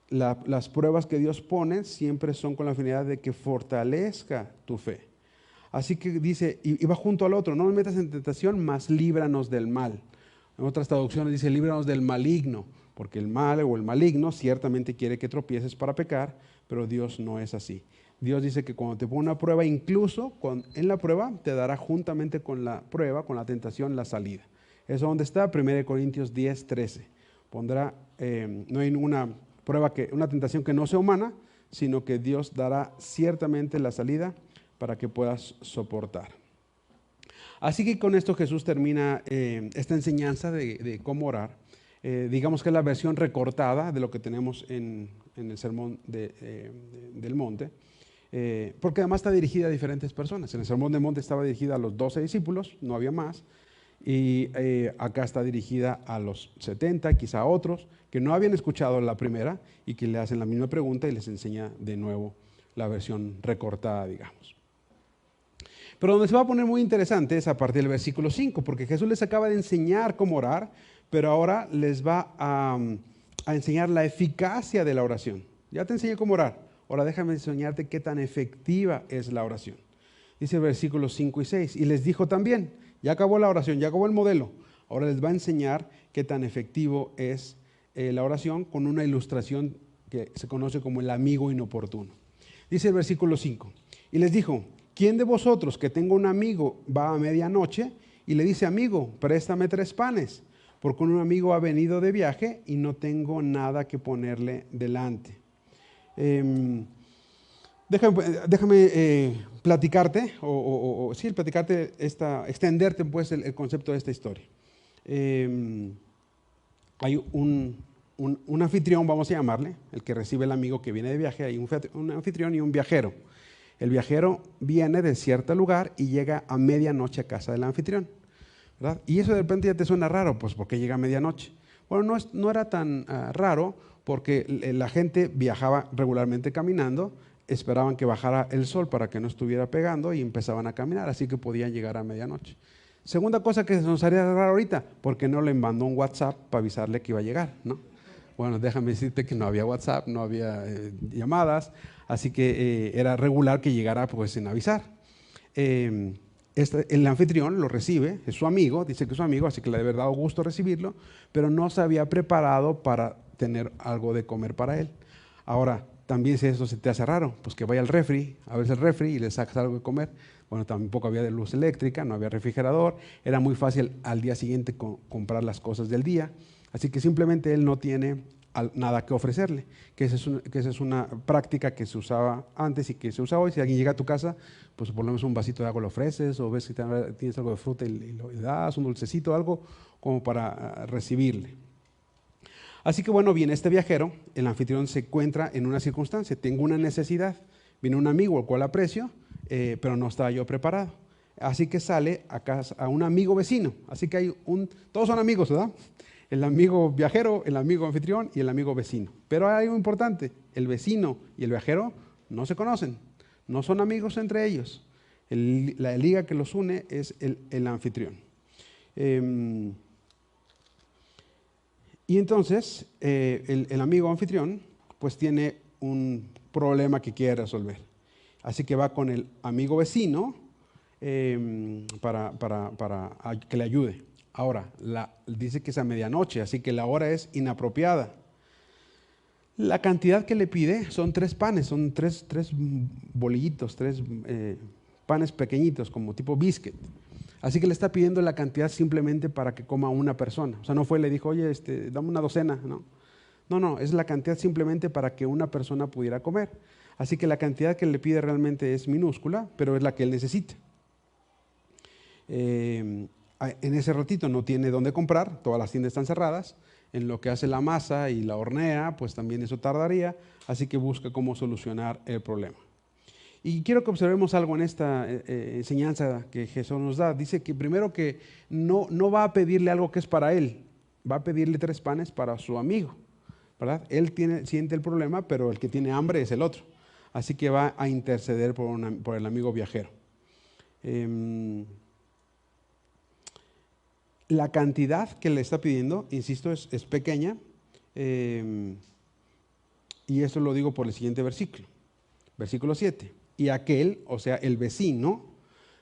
Las pruebas que Dios pone siempre son con la finalidad de que fortalezca tu fe. Así que dice, y va junto al otro, no me metas en tentación, mas líbranos del mal. En otras traducciones dice, líbranos del maligno, porque el mal o el maligno ciertamente quiere que tropieces para pecar, pero Dios no es así. Dios dice que cuando te pone una prueba, incluso en la prueba, te dará juntamente con la prueba, con la tentación, la salida. Eso es donde está 1 Corintios 10, 13. Pondrá, no hay ninguna prueba, una tentación que no sea humana, sino que Dios dará ciertamente la salida para que puedas soportar. Así que con esto Jesús termina esta enseñanza de cómo orar. Digamos que es la versión recortada de lo que tenemos en el Sermón del Monte, porque además está dirigida a diferentes personas. En el Sermón del Monte estaba dirigida a los 12 discípulos, no había más, y acá está dirigida a los 70, quizá a otros, que no habían escuchado la primera y que le hacen la misma pregunta y les enseña de nuevo la versión recortada, digamos. Pero donde se va a poner muy interesante es a partir del versículo 5, porque Jesús les acaba de enseñar cómo orar, pero ahora les va a enseñar la eficacia de la oración. Ya te enseñé cómo orar, ahora déjame enseñarte qué tan efectiva es la oración. Dice el versículo 5 y 6, y les dijo también, ya acabó la oración, ya acabó el modelo, ahora les va a enseñar qué tan efectivo es la oración con una ilustración que se conoce como el amigo inoportuno. Dice el versículo 5, y les dijo, ¿quién de vosotros que tenga un amigo va a medianoche y le dice, amigo, préstame 3 panes? Porque un amigo ha venido de viaje y no tengo nada que ponerle delante. Déjame platicarte, platicarte, extenderte pues el concepto de esta historia. Hay un anfitrión, vamos a llamarle, el que recibe el amigo que viene de viaje. Hay un anfitrión y un viajero. El viajero viene de cierto lugar y llega a medianoche a casa del anfitrión, ¿verdad? Y eso de repente ya te suena raro, pues ¿por qué llega a medianoche? Bueno, no era tan raro porque la gente viajaba regularmente caminando, esperaban que bajara el sol para que no estuviera pegando y empezaban a caminar, así que podían llegar a medianoche. Segunda cosa que nos haría raro ahorita, porque no le mandó un WhatsApp para avisarle que iba a llegar, ¿no? Bueno, déjame decirte que no había WhatsApp, no había llamadas, así que era regular que llegara pues sin avisar. El anfitrión lo recibe, es su amigo, dice que es su amigo, así que le ha de verdad gusto recibirlo, pero no se había preparado para tener algo de comer para él. Ahora, también si eso se te hace raro, pues que vaya al refri, abres el refri y le sacas algo de comer. Bueno, tampoco había luz eléctrica, no había refrigerador, era muy fácil al día siguiente comprar las cosas del día. Así que simplemente él no tiene nada que ofrecerle, que esa es una práctica que se usaba antes y que se usa hoy. Si alguien llega a tu casa, pues por lo menos un vasito de agua le ofreces, o ves que tienes algo de fruta y le das un dulcecito, algo como para recibirle. Así que bueno, viene este viajero, el anfitrión se encuentra en una circunstancia, tengo una necesidad, viene un amigo al cual aprecio, pero no estaba yo preparado. Así que sale a casa a un amigo vecino, así que todos son amigos, ¿verdad? El amigo viajero, el amigo anfitrión y el amigo vecino. Pero hay algo importante, el vecino y el viajero no se conocen, no son amigos entre ellos. La liga que los une es el anfitrión. Y entonces el amigo anfitrión pues tiene un problema que quiere resolver. Así que va con el amigo vecino para que le ayude. Ahora, dice que es a medianoche, así que la hora es inapropiada. La cantidad que le pide son 3 panes, son tres bolillitos, 3 panes pequeñitos, como tipo biscuit. Así que le está pidiendo la cantidad simplemente para que coma una persona. O sea, no le dijo, oye, dame una docena, no. No, es la cantidad simplemente para que una persona pudiera comer. Así que la cantidad que le pide realmente es minúscula, pero es la que él necesita. En ese ratito no tiene dónde comprar, todas las tiendas están cerradas. En lo que hace la masa y la hornea, pues también eso tardaría, así que busca cómo solucionar el problema. Y quiero que observemos algo en esta enseñanza que Jesús nos da. Dice que primero que no va a pedirle algo que es para él, va a pedirle 3 panes para su amigo, ¿verdad? Él siente el problema, pero el que tiene hambre es el otro. Así que va a interceder por el amigo viajero. Em, la cantidad que le está pidiendo, insisto, es pequeña. Y esto lo digo por el siguiente versículo. Versículo 7. Y aquel, o sea, el vecino,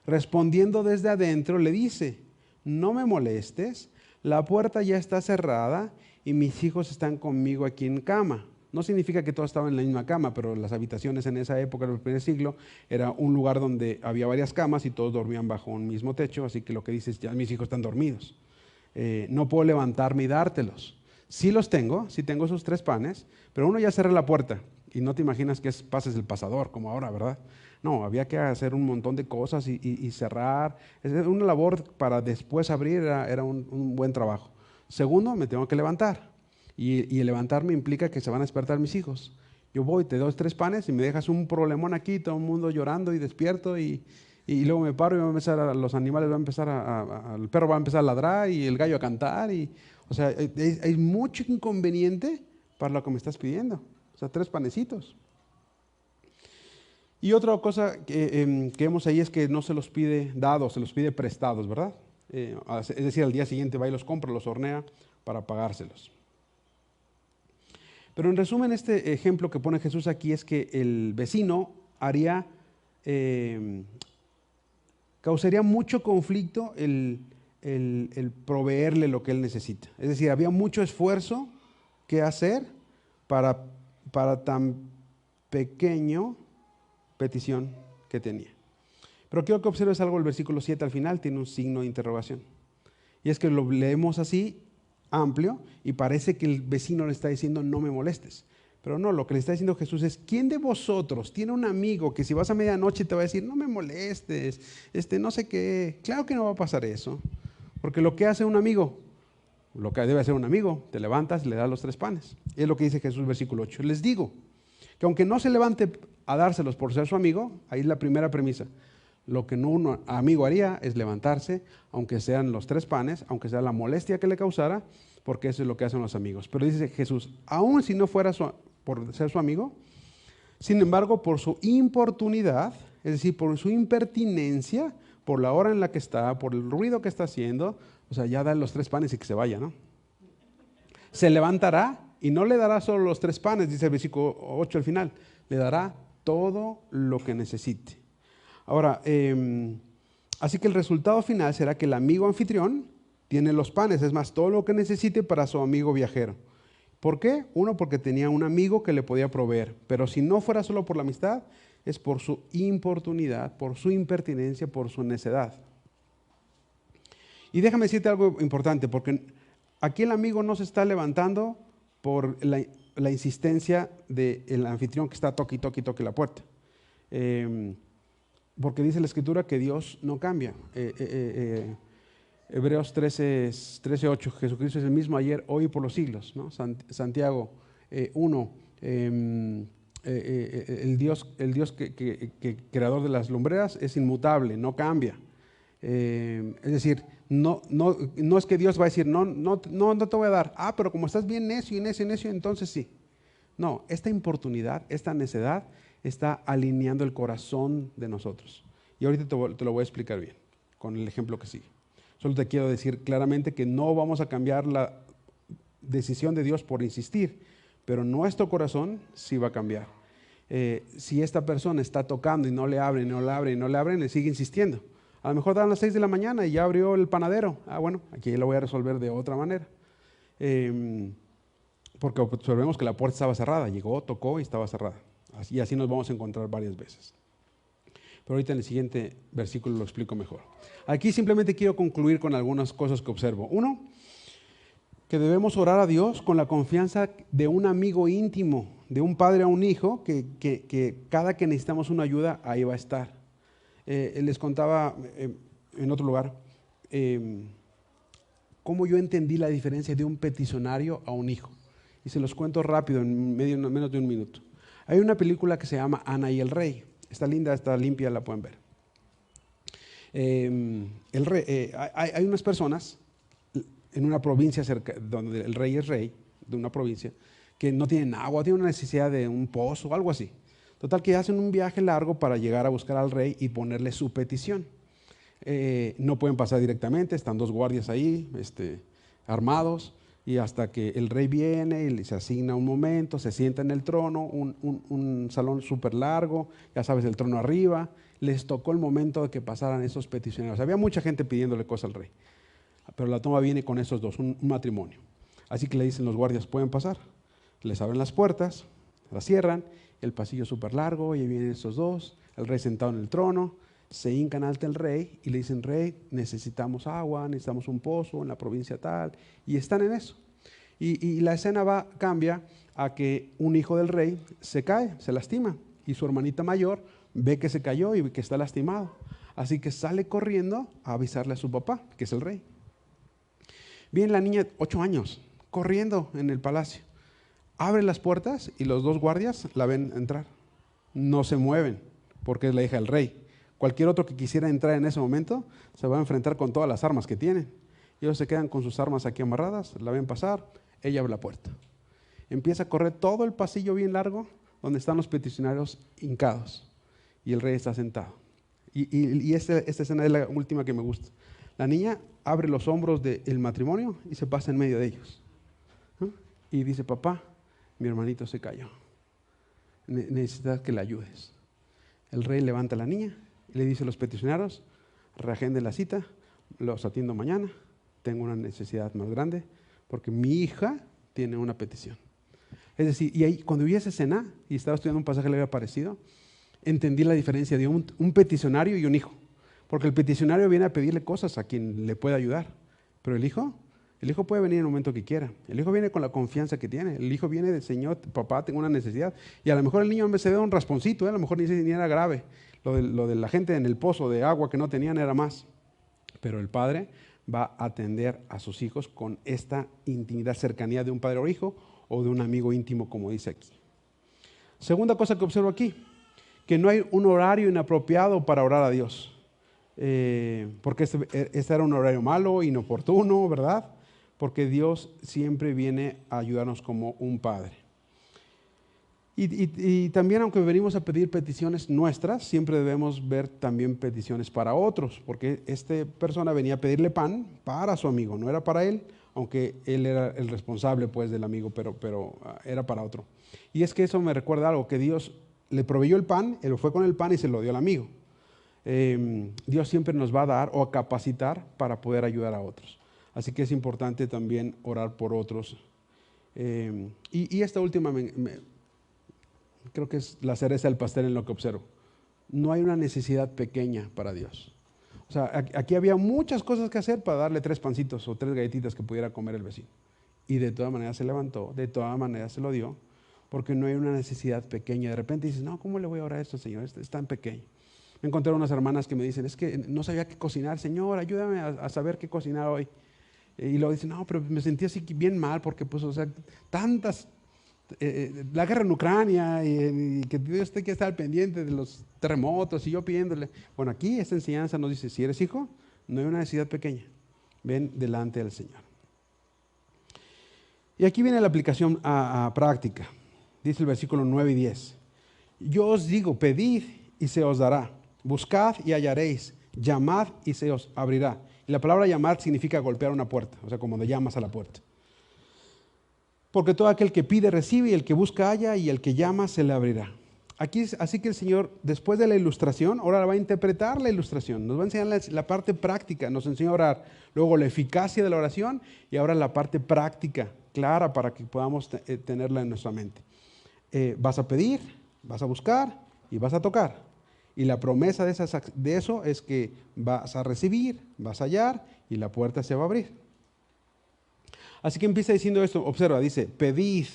respondiendo desde adentro, le dice: no me molestes, la puerta ya está cerrada y mis hijos están conmigo aquí en cama. No significa que todos estaban en la misma cama, pero las habitaciones en esa época, en el primer siglo, era un lugar donde había varias camas y todos dormían bajo un mismo techo, así que lo que dice es: ya mis hijos están dormidos. No puedo levantarme y dártelos. Sí los tengo, sí tengo esos 3 panes, pero uno ya cerré la puerta y no te imaginas que pases el pasador como ahora, ¿verdad? No, había que hacer un montón de cosas y cerrar. Es una labor para después abrir, era un buen trabajo. Segundo, me tengo que levantar y el levantarme implica que se van a despertar mis hijos. Yo voy, te doy 3 panes y me dejas un problemón aquí, todo el mundo llorando y despierto y luego me paro y los animales van a empezar el perro va a empezar a ladrar y el gallo a cantar. O sea, hay mucho inconveniente para lo que me estás pidiendo. O sea, 3 panecitos. Y otra cosa que vemos ahí es que no se los pide dados, se los pide prestados, ¿verdad? Es decir, al día siguiente va y los compra, los hornea para pagárselos. Pero en resumen, este ejemplo que pone Jesús aquí es que el vecino causaría mucho conflicto el proveerle lo que él necesita. Es decir, había mucho esfuerzo que hacer para tan pequeño petición que tenía. Pero quiero que observes algo, el versículo 7 al final tiene un signo de interrogación. Y es que lo leemos así, amplio, y parece que el vecino le está diciendo: no me molestes. Pero no, lo que le está diciendo Jesús es: ¿quién de vosotros tiene un amigo que si vas a medianoche te va a decir: no me molestes, no sé qué? Claro que no va a pasar eso. Porque lo que hace un amigo, lo que debe hacer un amigo, te levantas y le das los 3 panes. Y es lo que dice Jesús, versículo 8. Les digo que aunque no se levante a dárselos por ser su amigo, ahí es la primera premisa. Lo que un amigo haría es levantarse, aunque sean los 3 panes, aunque sea la molestia que le causara, porque eso es lo que hacen los amigos. Pero dice Jesús: aun si no fuera por ser su amigo, sin embargo, por su importunidad, es decir, por su impertinencia, por la hora en la que está, por el ruido que está haciendo, o sea, ya da los 3 panes y que se vaya, ¿no? Se levantará y no le dará solo los 3 panes, dice el versículo 8 al final, le dará todo lo que necesite. Ahora, así que el resultado final será que el amigo anfitrión tiene los panes, es más, todo lo que necesite para su amigo viajero. ¿Por qué? Uno, porque tenía un amigo que le podía proveer, pero si no fuera solo por la amistad, es por su importunidad, por su impertinencia, por su necedad. Y déjame decirte algo importante, porque aquí el amigo no se está levantando por la insistencia del anfitrión que está toque la puerta. Porque dice la Escritura que Dios no cambia. Hebreos 13:8, Jesucristo es el mismo ayer, hoy y por los siglos, ¿no? Santiago 1, el Dios que creador de las lumbreras es inmutable, no cambia. Es decir, no es que Dios va a decir: no te voy a dar. Pero como estás bien necio y necio, entonces sí. No, esta importunidad, esta necedad está alineando el corazón de nosotros. Y ahorita te lo voy a explicar bien, con el ejemplo que sigue. Solo te quiero decir claramente que no vamos a cambiar la decisión de Dios por insistir, pero nuestro corazón sí va a cambiar. Si esta persona está tocando y no le abren, le sigue insistiendo. A lo mejor dan las 6 de la mañana y ya abrió el panadero. Bueno, aquí lo voy a resolver de otra manera. Porque observemos que la puerta estaba cerrada. Llegó, tocó y estaba cerrada. Y así nos vamos a encontrar varias veces. Pero ahorita en el siguiente versículo lo explico mejor. Aquí simplemente quiero concluir con algunas cosas que observo. Uno, que debemos orar a Dios con la confianza de un amigo íntimo, de un padre a un hijo, que cada que necesitamos una ayuda, ahí va a estar. Les contaba en otro lugar cómo yo entendí la diferencia de un peticionario a un hijo. Y se los cuento rápido, en menos de un minuto. Hay una película que se llama Ana y el Rey. Está linda, está limpia, la pueden ver. Hay unas personas en una provincia donde el rey es rey, de una provincia, que no tienen agua, tienen una necesidad de un pozo o algo así. Total que hacen un viaje largo para llegar a buscar al rey y ponerle su petición. No pueden pasar directamente, están dos guardias ahí, armados, y hasta que el rey viene y se asigna un momento, se sienta en el trono, un salón súper largo, ya sabes, el trono arriba, les tocó el momento de que pasaran esos peticionarios. Había mucha gente pidiéndole cosas al rey, pero la toma viene con esos dos, un matrimonio. Así que le dicen los guardias, pueden pasar, les abren las puertas, las cierran, el pasillo súper largo, y ahí vienen esos dos, el rey sentado en el trono, se hincan ante el rey y le dicen, rey, necesitamos agua, necesitamos un pozo en la provincia tal, y están en eso. Y la escena cambia a que un hijo del rey se cae, se lastima, y su hermanita mayor ve que se cayó y que está lastimado. Así que sale corriendo a avisarle a su papá, que es el rey. Viene la niña, 8 años, corriendo en el palacio. Abre las puertas y los dos guardias la ven entrar. No se mueven, porque es la hija del rey. Cualquier otro que quisiera entrar en ese momento se va a enfrentar con todas las armas que tienen. Ellos se quedan con sus armas aquí amarradas, la ven pasar, ella abre la puerta. Empieza a correr todo el pasillo bien largo donde están los peticionarios hincados y el rey está sentado. Y esta escena es la última que me gusta. La niña abre los hombros del matrimonio y se pasa en medio de ellos, ¿no? Y dice, papá, mi hermanito se cayó, necesitas que le ayudes. El rey levanta a la niña y le dice a los peticionarios, reagenden la cita, los atiendo mañana, tengo una necesidad más grande porque mi hija tiene una petición. Es decir, y ahí cuando vi esa escena y estaba estudiando un pasaje que le había parecido, entendí la diferencia de un peticionario y un hijo. Porque el peticionario viene a pedirle cosas a quien le puede ayudar, pero el hijo puede venir en el momento que quiera. El hijo viene con la confianza que tiene. El hijo viene del Señor, papá, tengo una necesidad. Y a lo mejor el niño en vez de ver un rasponcito, a lo mejor ni era grave. Lo de la gente en el pozo de agua que no tenían era más. Pero el padre va a atender a sus hijos con esta intimidad, cercanía de un padre o hijo o de un amigo íntimo, como dice aquí. Segunda cosa que observo aquí, que no hay un horario inapropiado para orar a Dios. Porque este era un horario malo, inoportuno, ¿verdad? Porque Dios siempre viene a ayudarnos como un padre. Y también, aunque venimos a pedir peticiones nuestras, siempre debemos ver también peticiones para otros, porque esta persona venía a pedirle pan para su amigo, no era para él, aunque él era el responsable pues del amigo, pero era para otro. Y es que eso me recuerda algo, que Dios le proveyó el pan, él fue con el pan y se lo dio al amigo. Dios siempre nos va a dar o a capacitar para poder ayudar a otros. Así que es importante también orar por otros. Y esta última creo que es la cereza del pastel en lo que observo. No hay una necesidad pequeña para Dios. O sea, aquí había muchas cosas que hacer para darle 3 pancitos o 3 galletitas que pudiera comer el vecino. Y de todas maneras se levantó, de todas maneras se lo dio, porque no hay una necesidad pequeña. De repente dices, no, ¿cómo le voy a orar a esto, Señor? Es tan pequeño. Me encontré unas hermanas que me dicen, es que no sabía qué cocinar, Señor, ayúdame a saber qué cocinar hoy. Y luego dicen, no, pero me sentí así bien mal porque, pues, o sea, tantas, la guerra en Ucrania y que Dios esté que estar pendiente de los terremotos y yo pidiéndole. Bueno, aquí esta enseñanza nos dice, si eres hijo, no hay una necesidad pequeña, ven delante del Señor. Y aquí viene la aplicación a práctica. Dice el versículo 9 y 10. Yo os digo, pedid y se os dará. Buscad y hallaréis, llamad y se os abrirá. Y la palabra llamar significa golpear una puerta, o sea, como le llamas a la puerta. Porque todo aquel que pide recibe, y el que busca halla, y el que llama se le abrirá. Aquí, así que el Señor, después de la ilustración, ahora va a interpretar la ilustración, nos va a enseñar la parte práctica, nos enseña a orar, luego la eficacia de la oración, y ahora la parte práctica, clara, para que podamos tenerla en nuestra mente. Vas a pedir, vas a buscar y vas a tocar. Y la promesa de eso es que vas a recibir, vas a hallar y la puerta se va a abrir. Así que empieza diciendo esto, observa, dice, pedid.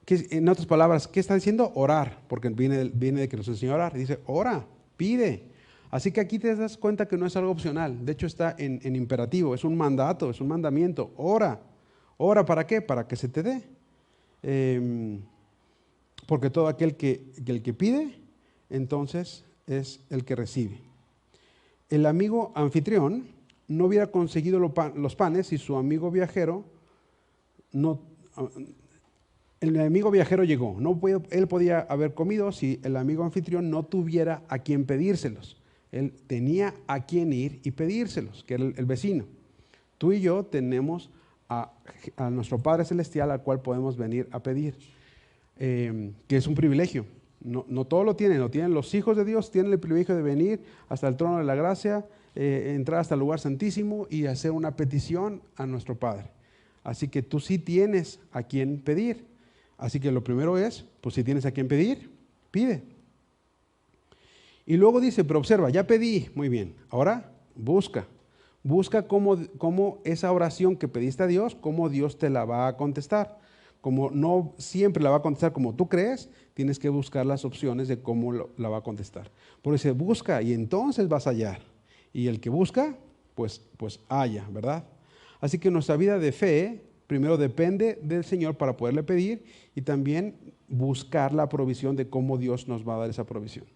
En otras palabras, ¿qué está diciendo? Orar, porque viene de que nos enseñó a orar. Dice, ora, pide. Así que aquí te das cuenta que no es algo opcional, de hecho está en imperativo, es un mandato, es un mandamiento. Ora. ¿Ora para qué? Para que se te dé. Porque todo aquel que pide, entonces es el que recibe. El amigo anfitrión no hubiera conseguido los panes si su amigo viajero no... El amigo viajero llegó, él podía haber comido si el amigo anfitrión no tuviera a quien pedírselos. Él tenía a quién ir y pedírselos, que era el vecino. Tú y yo tenemos a nuestro Padre Celestial al cual podemos venir a pedir, que es un privilegio. No todo lo tienen los hijos de Dios, tienen el privilegio de venir hasta el trono de la gracia, entrar hasta el lugar santísimo y hacer una petición a nuestro Padre. Así que tú sí tienes a quién pedir. Así que lo primero es, pues si tienes a quién pedir, pide. Y luego dice, pero observa, ya pedí, muy bien, ahora busca. Busca cómo esa oración que pediste a Dios, cómo Dios te la va a contestar. Como no siempre la va a contestar como tú crees, tienes que buscar las opciones de cómo la va a contestar. Por eso busca y entonces vas a hallar. Y el que busca, pues halla, ¿verdad? Así que nuestra vida de fe, primero depende del Señor para poderle pedir y también buscar la provisión de cómo Dios nos va a dar esa provisión.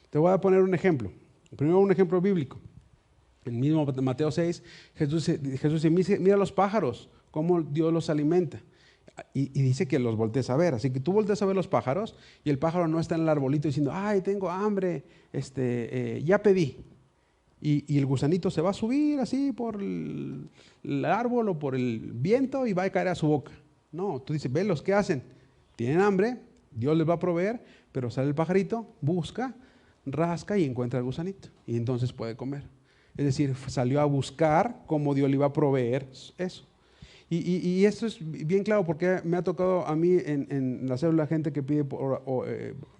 Te voy a poner un ejemplo. Primero un ejemplo bíblico. En el mismo Mateo 6, Jesús dice, mira los pájaros, cómo Dios los alimenta. Y dice que los voltees a ver. Así que tú volteas a ver los pájaros y el pájaro no está en el arbolito diciendo, ay, tengo hambre, ya pedí. Y el gusanito se va a subir así por el árbol o por el viento y va a caer a su boca. No, tú dices, velos, ¿qué hacen? Tienen hambre, Dios les va a proveer, pero sale el pajarito, busca, rasca y encuentra el gusanito. Y entonces puede comer. Es decir, salió a buscar cómo Dios le iba a proveer eso. Y esto es bien claro porque me ha tocado a mí en la célula gente que pide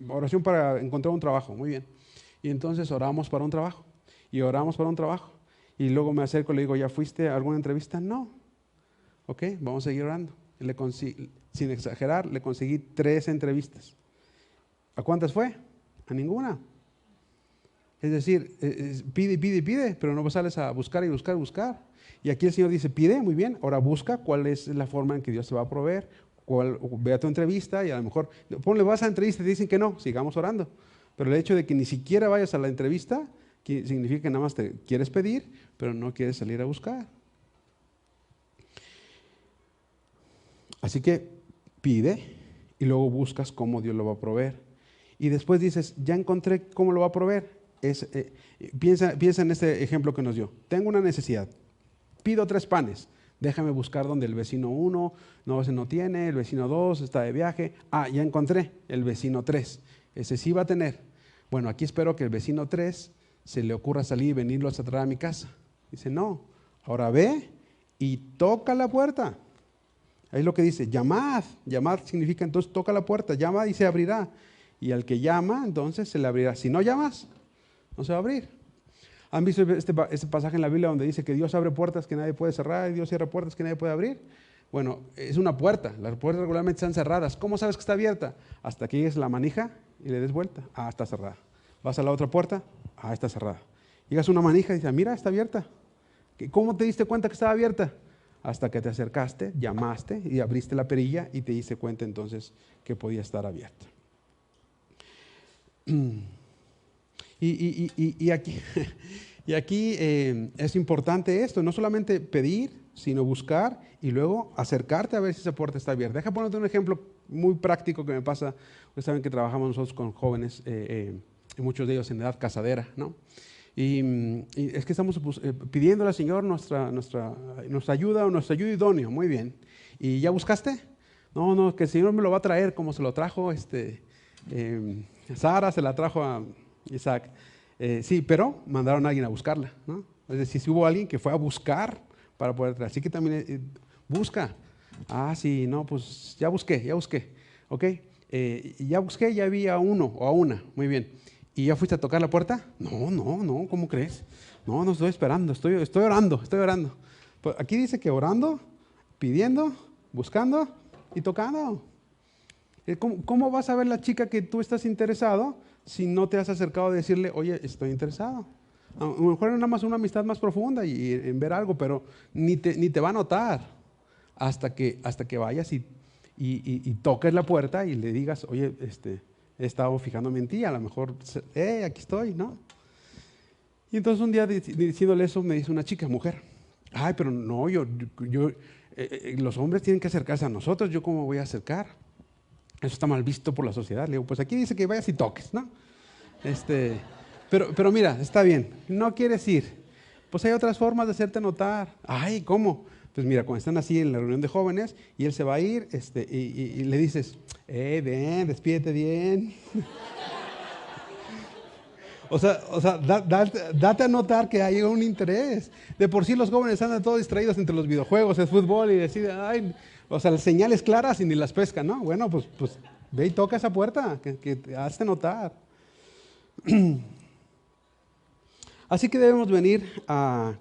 oración para encontrar un trabajo. Muy bien. Y entonces oramos para un trabajo. Y oramos para un trabajo. Y luego me acerco y le digo, ¿ya fuiste a alguna entrevista? No. Ok, vamos a seguir orando. Sin exagerar, le conseguí 3 entrevistas. ¿A cuántas fue? A ninguna. Es decir, pide, pero no sales a buscar y buscar. Y aquí el Señor dice, pide, muy bien, ahora busca cuál es la forma en que Dios te va a proveer. Ve a tu entrevista y a lo mejor, vas a la entrevista y te dicen que no, sigamos orando. Pero el hecho de que ni siquiera vayas a la entrevista, significa que nada más te quieres pedir, pero no quieres salir a buscar. Así que pide y luego buscas cómo Dios lo va a proveer. Y después dices, ya encontré cómo lo va a proveer. Piensa en este ejemplo que nos dio. Tengo una necesidad. Pido 3 panes. Déjame buscar donde el vecino 1 no tiene, el vecino 2 está de viaje. Ya encontré el vecino 3. Ese sí va a tener. Bueno, aquí espero que el vecino 3 se le ocurra salir y venirlo a traer a mi casa. Dice, no. Ahora ve y toca la puerta. Ahí es lo que dice, llamad. Llamad significa entonces toca la puerta, llama y se abrirá. Y al que llama, entonces se le abrirá. Si no llamas, no se va a abrir. ¿Han visto este pasaje en la Biblia donde dice que Dios abre puertas que nadie puede cerrar y Dios cierra puertas que nadie puede abrir? Bueno, es una puerta. Las puertas regularmente están cerradas. ¿Cómo sabes que está abierta? Hasta que llegues a la manija y le des vuelta. Está cerrada. Vas a la otra puerta. Está cerrada. Llegas a una manija y dices, mira, está abierta. ¿Cómo te diste cuenta que estaba abierta? Hasta que te acercaste, llamaste y abriste la perilla y te diste cuenta entonces que podía estar abierta. Y aquí es importante esto, no solamente pedir, sino buscar y luego acercarte a ver si esa puerta está abierta. Deja ponerte un ejemplo muy práctico que me pasa. Ustedes saben que trabajamos nosotros con jóvenes, muchos de ellos en edad casadera, ¿no? Y es que estamos pidiéndole al Señor nuestra ayuda o nuestra ayuda idónea. Muy bien. ¿Y ya buscaste? No, que el Señor me lo va a traer como se lo trajo Sara, se la trajo a Isaac. Sí, pero mandaron a alguien a buscarla, ¿no? Es decir, si hubo alguien que fue a buscar para poder traer. Así que también busca. Sí, no, pues ya busqué. Ok, ya busqué, ya vi a uno o a una. Muy bien. ¿Y ya fuiste a tocar la puerta? No, ¿cómo crees? No estoy esperando, estoy orando. Pues aquí dice que orando, pidiendo, buscando y tocando. ¿Cómo vas a ver la chica que tú estás interesado si no te has acercado a decirle, oye, estoy interesado? A lo mejor es nada más una amistad más profunda y en ver algo, pero ni te va a notar hasta que vayas y toques la puerta y le digas, oye, he estado fijándome en ti, a lo mejor, aquí estoy, ¿no? Y entonces un día diciéndole eso me dice una chica, mujer, pero no, los hombres tienen que acercarse a nosotros, ¿yo cómo voy a acercar? Eso está mal visto por la sociedad. Le digo, pues aquí dice que vayas y toques, ¿no? Pero mira, está bien, no quieres ir. Pues hay otras formas de hacerte notar. Ay, ¿cómo? Pues mira, cuando están así en la reunión de jóvenes y él se va a ir y le dices, ven, despídete bien. Date a notar que hay un interés. De por sí los jóvenes andan todos distraídos entre los videojuegos, el fútbol y deciden, ay, las señales claras y ni las pescan, ¿no? Bueno, pues ve y toca esa puerta, que te hace notar. Así que debemos venir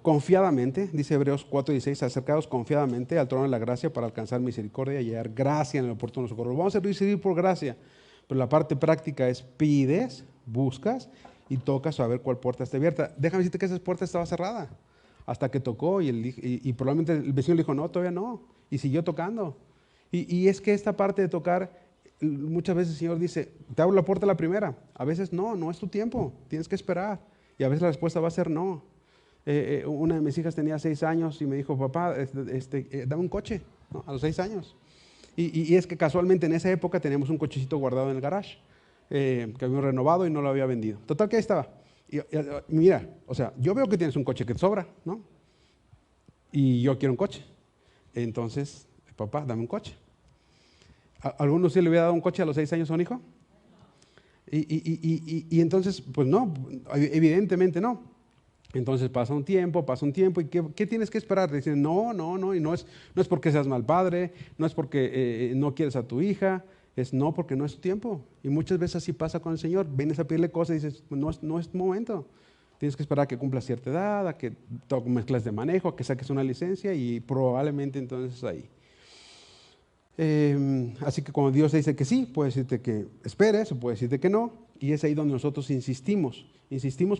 confiadamente, dice Hebreos 4:16, acercados confiadamente al trono de la gracia para alcanzar misericordia y hallar gracia en el oportuno socorro. Vamos a recibir por gracia, pero la parte práctica es pides, buscas y tocas a ver cuál puerta está abierta. Déjame decirte que esa puerta estaba cerrada hasta que tocó y probablemente el vecino le dijo, no, todavía no, y siguió tocando. Y es que esta parte de tocar, muchas veces el Señor dice, te abro la puerta a la primera, a veces no es tu tiempo, tienes que esperar. Y a veces la respuesta va a ser no. Una de mis hijas tenía 6 años y me dijo, papá, dame un coche, ¿no? A los 6 años. Y es que casualmente en esa época teníamos un cochecito guardado en el garage, que habíamos renovado y no lo había vendido. Total que ahí estaba. Mira, yo veo que tienes un coche que te sobra, ¿no? Y yo quiero un coche. Entonces, papá, dame un coche. ¿Alguno sí le hubiera dado un coche a los 6 años a un hijo? Y entonces, pues no, evidentemente no. Entonces pasa un tiempo y ¿qué tienes que esperar? Dicen, no, y no es porque seas mal padre, no es porque no quieres a tu hija, es no porque no es tu tiempo. Y muchas veces así pasa con el Señor, vienes a pedirle cosas y dices, no es tu momento. Tienes que esperar a que cumpla cierta edad, a que tomes clases de manejo, a que saques una licencia y probablemente entonces ahí. Así que cuando Dios te dice que sí, puede decirte que esperes o puede decirte que no, y es ahí donde nosotros insistimos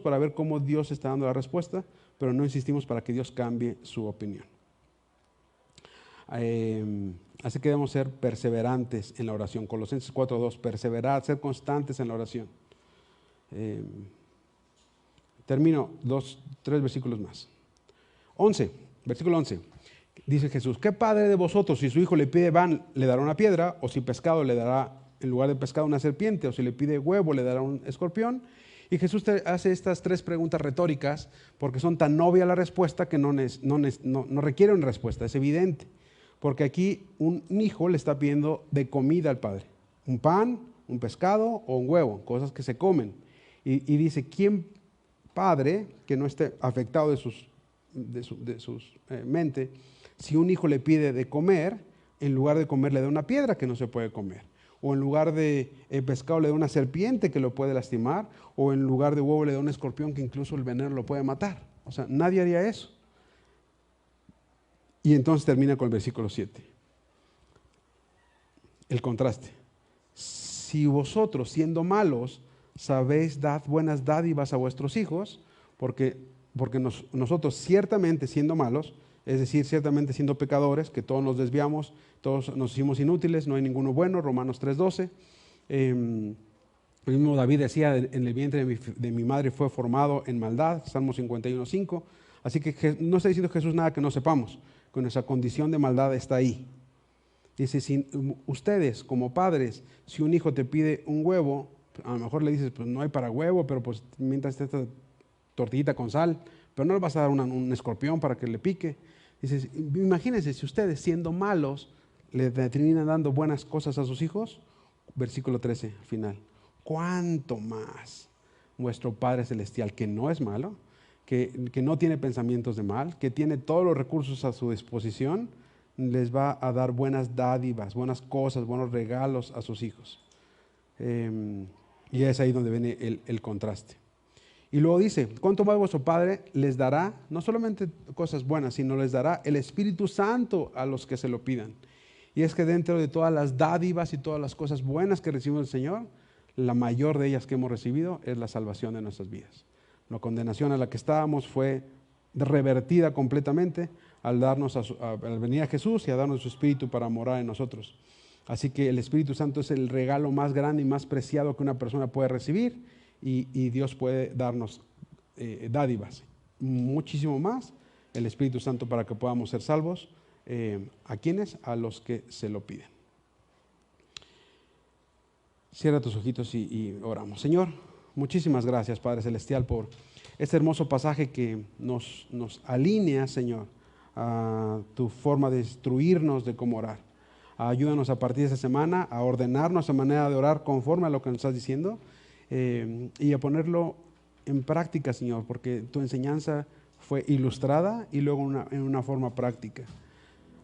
para ver cómo Dios está dando la respuesta, pero no insistimos para que Dios cambie su opinión. Así que debemos ser perseverantes en la oración. Colosenses 4:2, perseverar, ser constantes en la oración. Termino 3 versículos más. Versículo 11. Dice Jesús, ¿qué padre de vosotros si su hijo le pide pan le dará una piedra? O si pescado le dará en lugar de pescado una serpiente? O si le pide huevo le dará un escorpión? Y Jesús te hace estas 3 preguntas retóricas porque son tan obvia la respuesta que no requiere una respuesta, es evidente. Porque aquí un hijo le está pidiendo de comida al padre, un pan, un pescado o un huevo, cosas que se comen. Y dice, ¿quién padre que no esté afectado de su mente, si un hijo le pide de comer, en lugar de comer le da una piedra que no se puede comer? O en lugar de pescado le da una serpiente que lo puede lastimar, o en lugar de huevo le da un escorpión que incluso el veneno lo puede matar. Nadie haría eso. Y entonces termina con el versículo 7. El contraste. Si vosotros, siendo malos, sabéis dar buenas dádivas a vuestros hijos, porque nosotros ciertamente siendo malos, es decir, ciertamente siendo pecadores, que todos nos desviamos, todos nos hicimos inútiles, no hay ninguno bueno, Romanos 3:12. El mismo David decía, en el vientre de mi madre fue formado en maldad, Salmo 51:5. Así que no está diciendo Jesús nada que no sepamos, que nuestra condición de maldad está ahí. Dice, si ustedes como padres, si un hijo te pide un huevo, a lo mejor le dices, pues no hay para huevo, pero pues mientras esta tortillita con sal, pero no le vas a dar un escorpión para que le pique. Dices, imagínense si ustedes siendo malos le terminan dando buenas cosas a sus hijos. Versículo 13 al final. ¿Cuánto más vuestro Padre Celestial, que no es malo, que no tiene pensamientos de mal, que tiene todos los recursos a su disposición, les va a dar buenas dádivas, buenas cosas, buenos regalos a sus hijos? Y es ahí donde viene el contraste. Y luego dice, ¿cuánto más vuestro Padre les dará, no solamente cosas buenas, sino les dará el Espíritu Santo a los que se lo pidan? Y es que dentro de todas las dádivas y todas las cosas buenas que recibimos del Señor, la mayor de ellas que hemos recibido es la salvación de nuestras vidas. La condenación a la que estábamos fue revertida completamente al venir a Jesús y a darnos su Espíritu para morar en nosotros. Así que el Espíritu Santo es el regalo más grande y más preciado que una persona puede recibir, y Dios puede darnos dádivas, muchísimo más el Espíritu Santo para que podamos ser salvos. ¿A quiénes? A los que se lo piden. Cierra tus ojitos y oramos. Señor, Muchísimas gracias, Padre Celestial, por este hermoso pasaje que nos alinea, Señor, a tu forma de instruirnos de cómo orar. Ayúdanos a partir de esta semana a ordenar nuestra manera de orar conforme a lo que nos estás diciendo y a ponerlo en práctica, Señor, porque tu enseñanza fue ilustrada y luego en una forma práctica.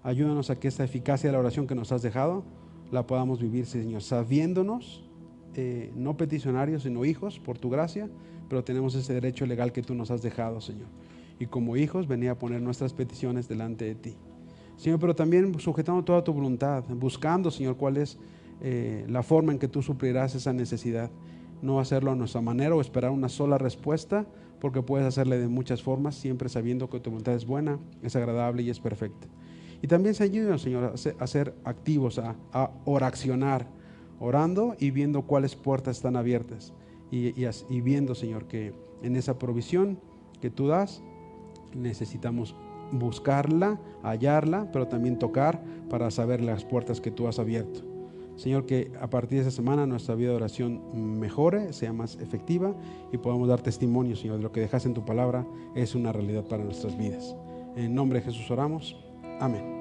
Ayúdanos a que esta eficacia de la oración que nos has dejado la podamos vivir, Señor, sabiéndonos no peticionarios, sino hijos, por tu gracia, pero tenemos ese derecho legal que tú nos has dejado, Señor. Y como hijos, venía a poner nuestras peticiones delante de ti. Señor, pero también sujetando toda tu voluntad, buscando, Señor, cuál es la forma en que tú suplirás esa necesidad. No hacerlo a nuestra manera o esperar una sola respuesta, porque puedes hacerle de muchas formas, siempre sabiendo que tu voluntad es buena, es agradable y es perfecta. Y también se ayuda, Señor, a ser activos, a oracionar, orando y viendo cuáles puertas están abiertas. Y viendo, Señor, que en esa provisión que tú das, necesitamos buscarla, hallarla, pero también tocar para saber las puertas que tú has abierto. Señor, que a partir de esta semana nuestra vida de oración mejore, sea más efectiva y podamos dar testimonio, Señor, de lo que dejaste en tu palabra es una realidad para nuestras vidas. En nombre de Jesús oramos. Amén.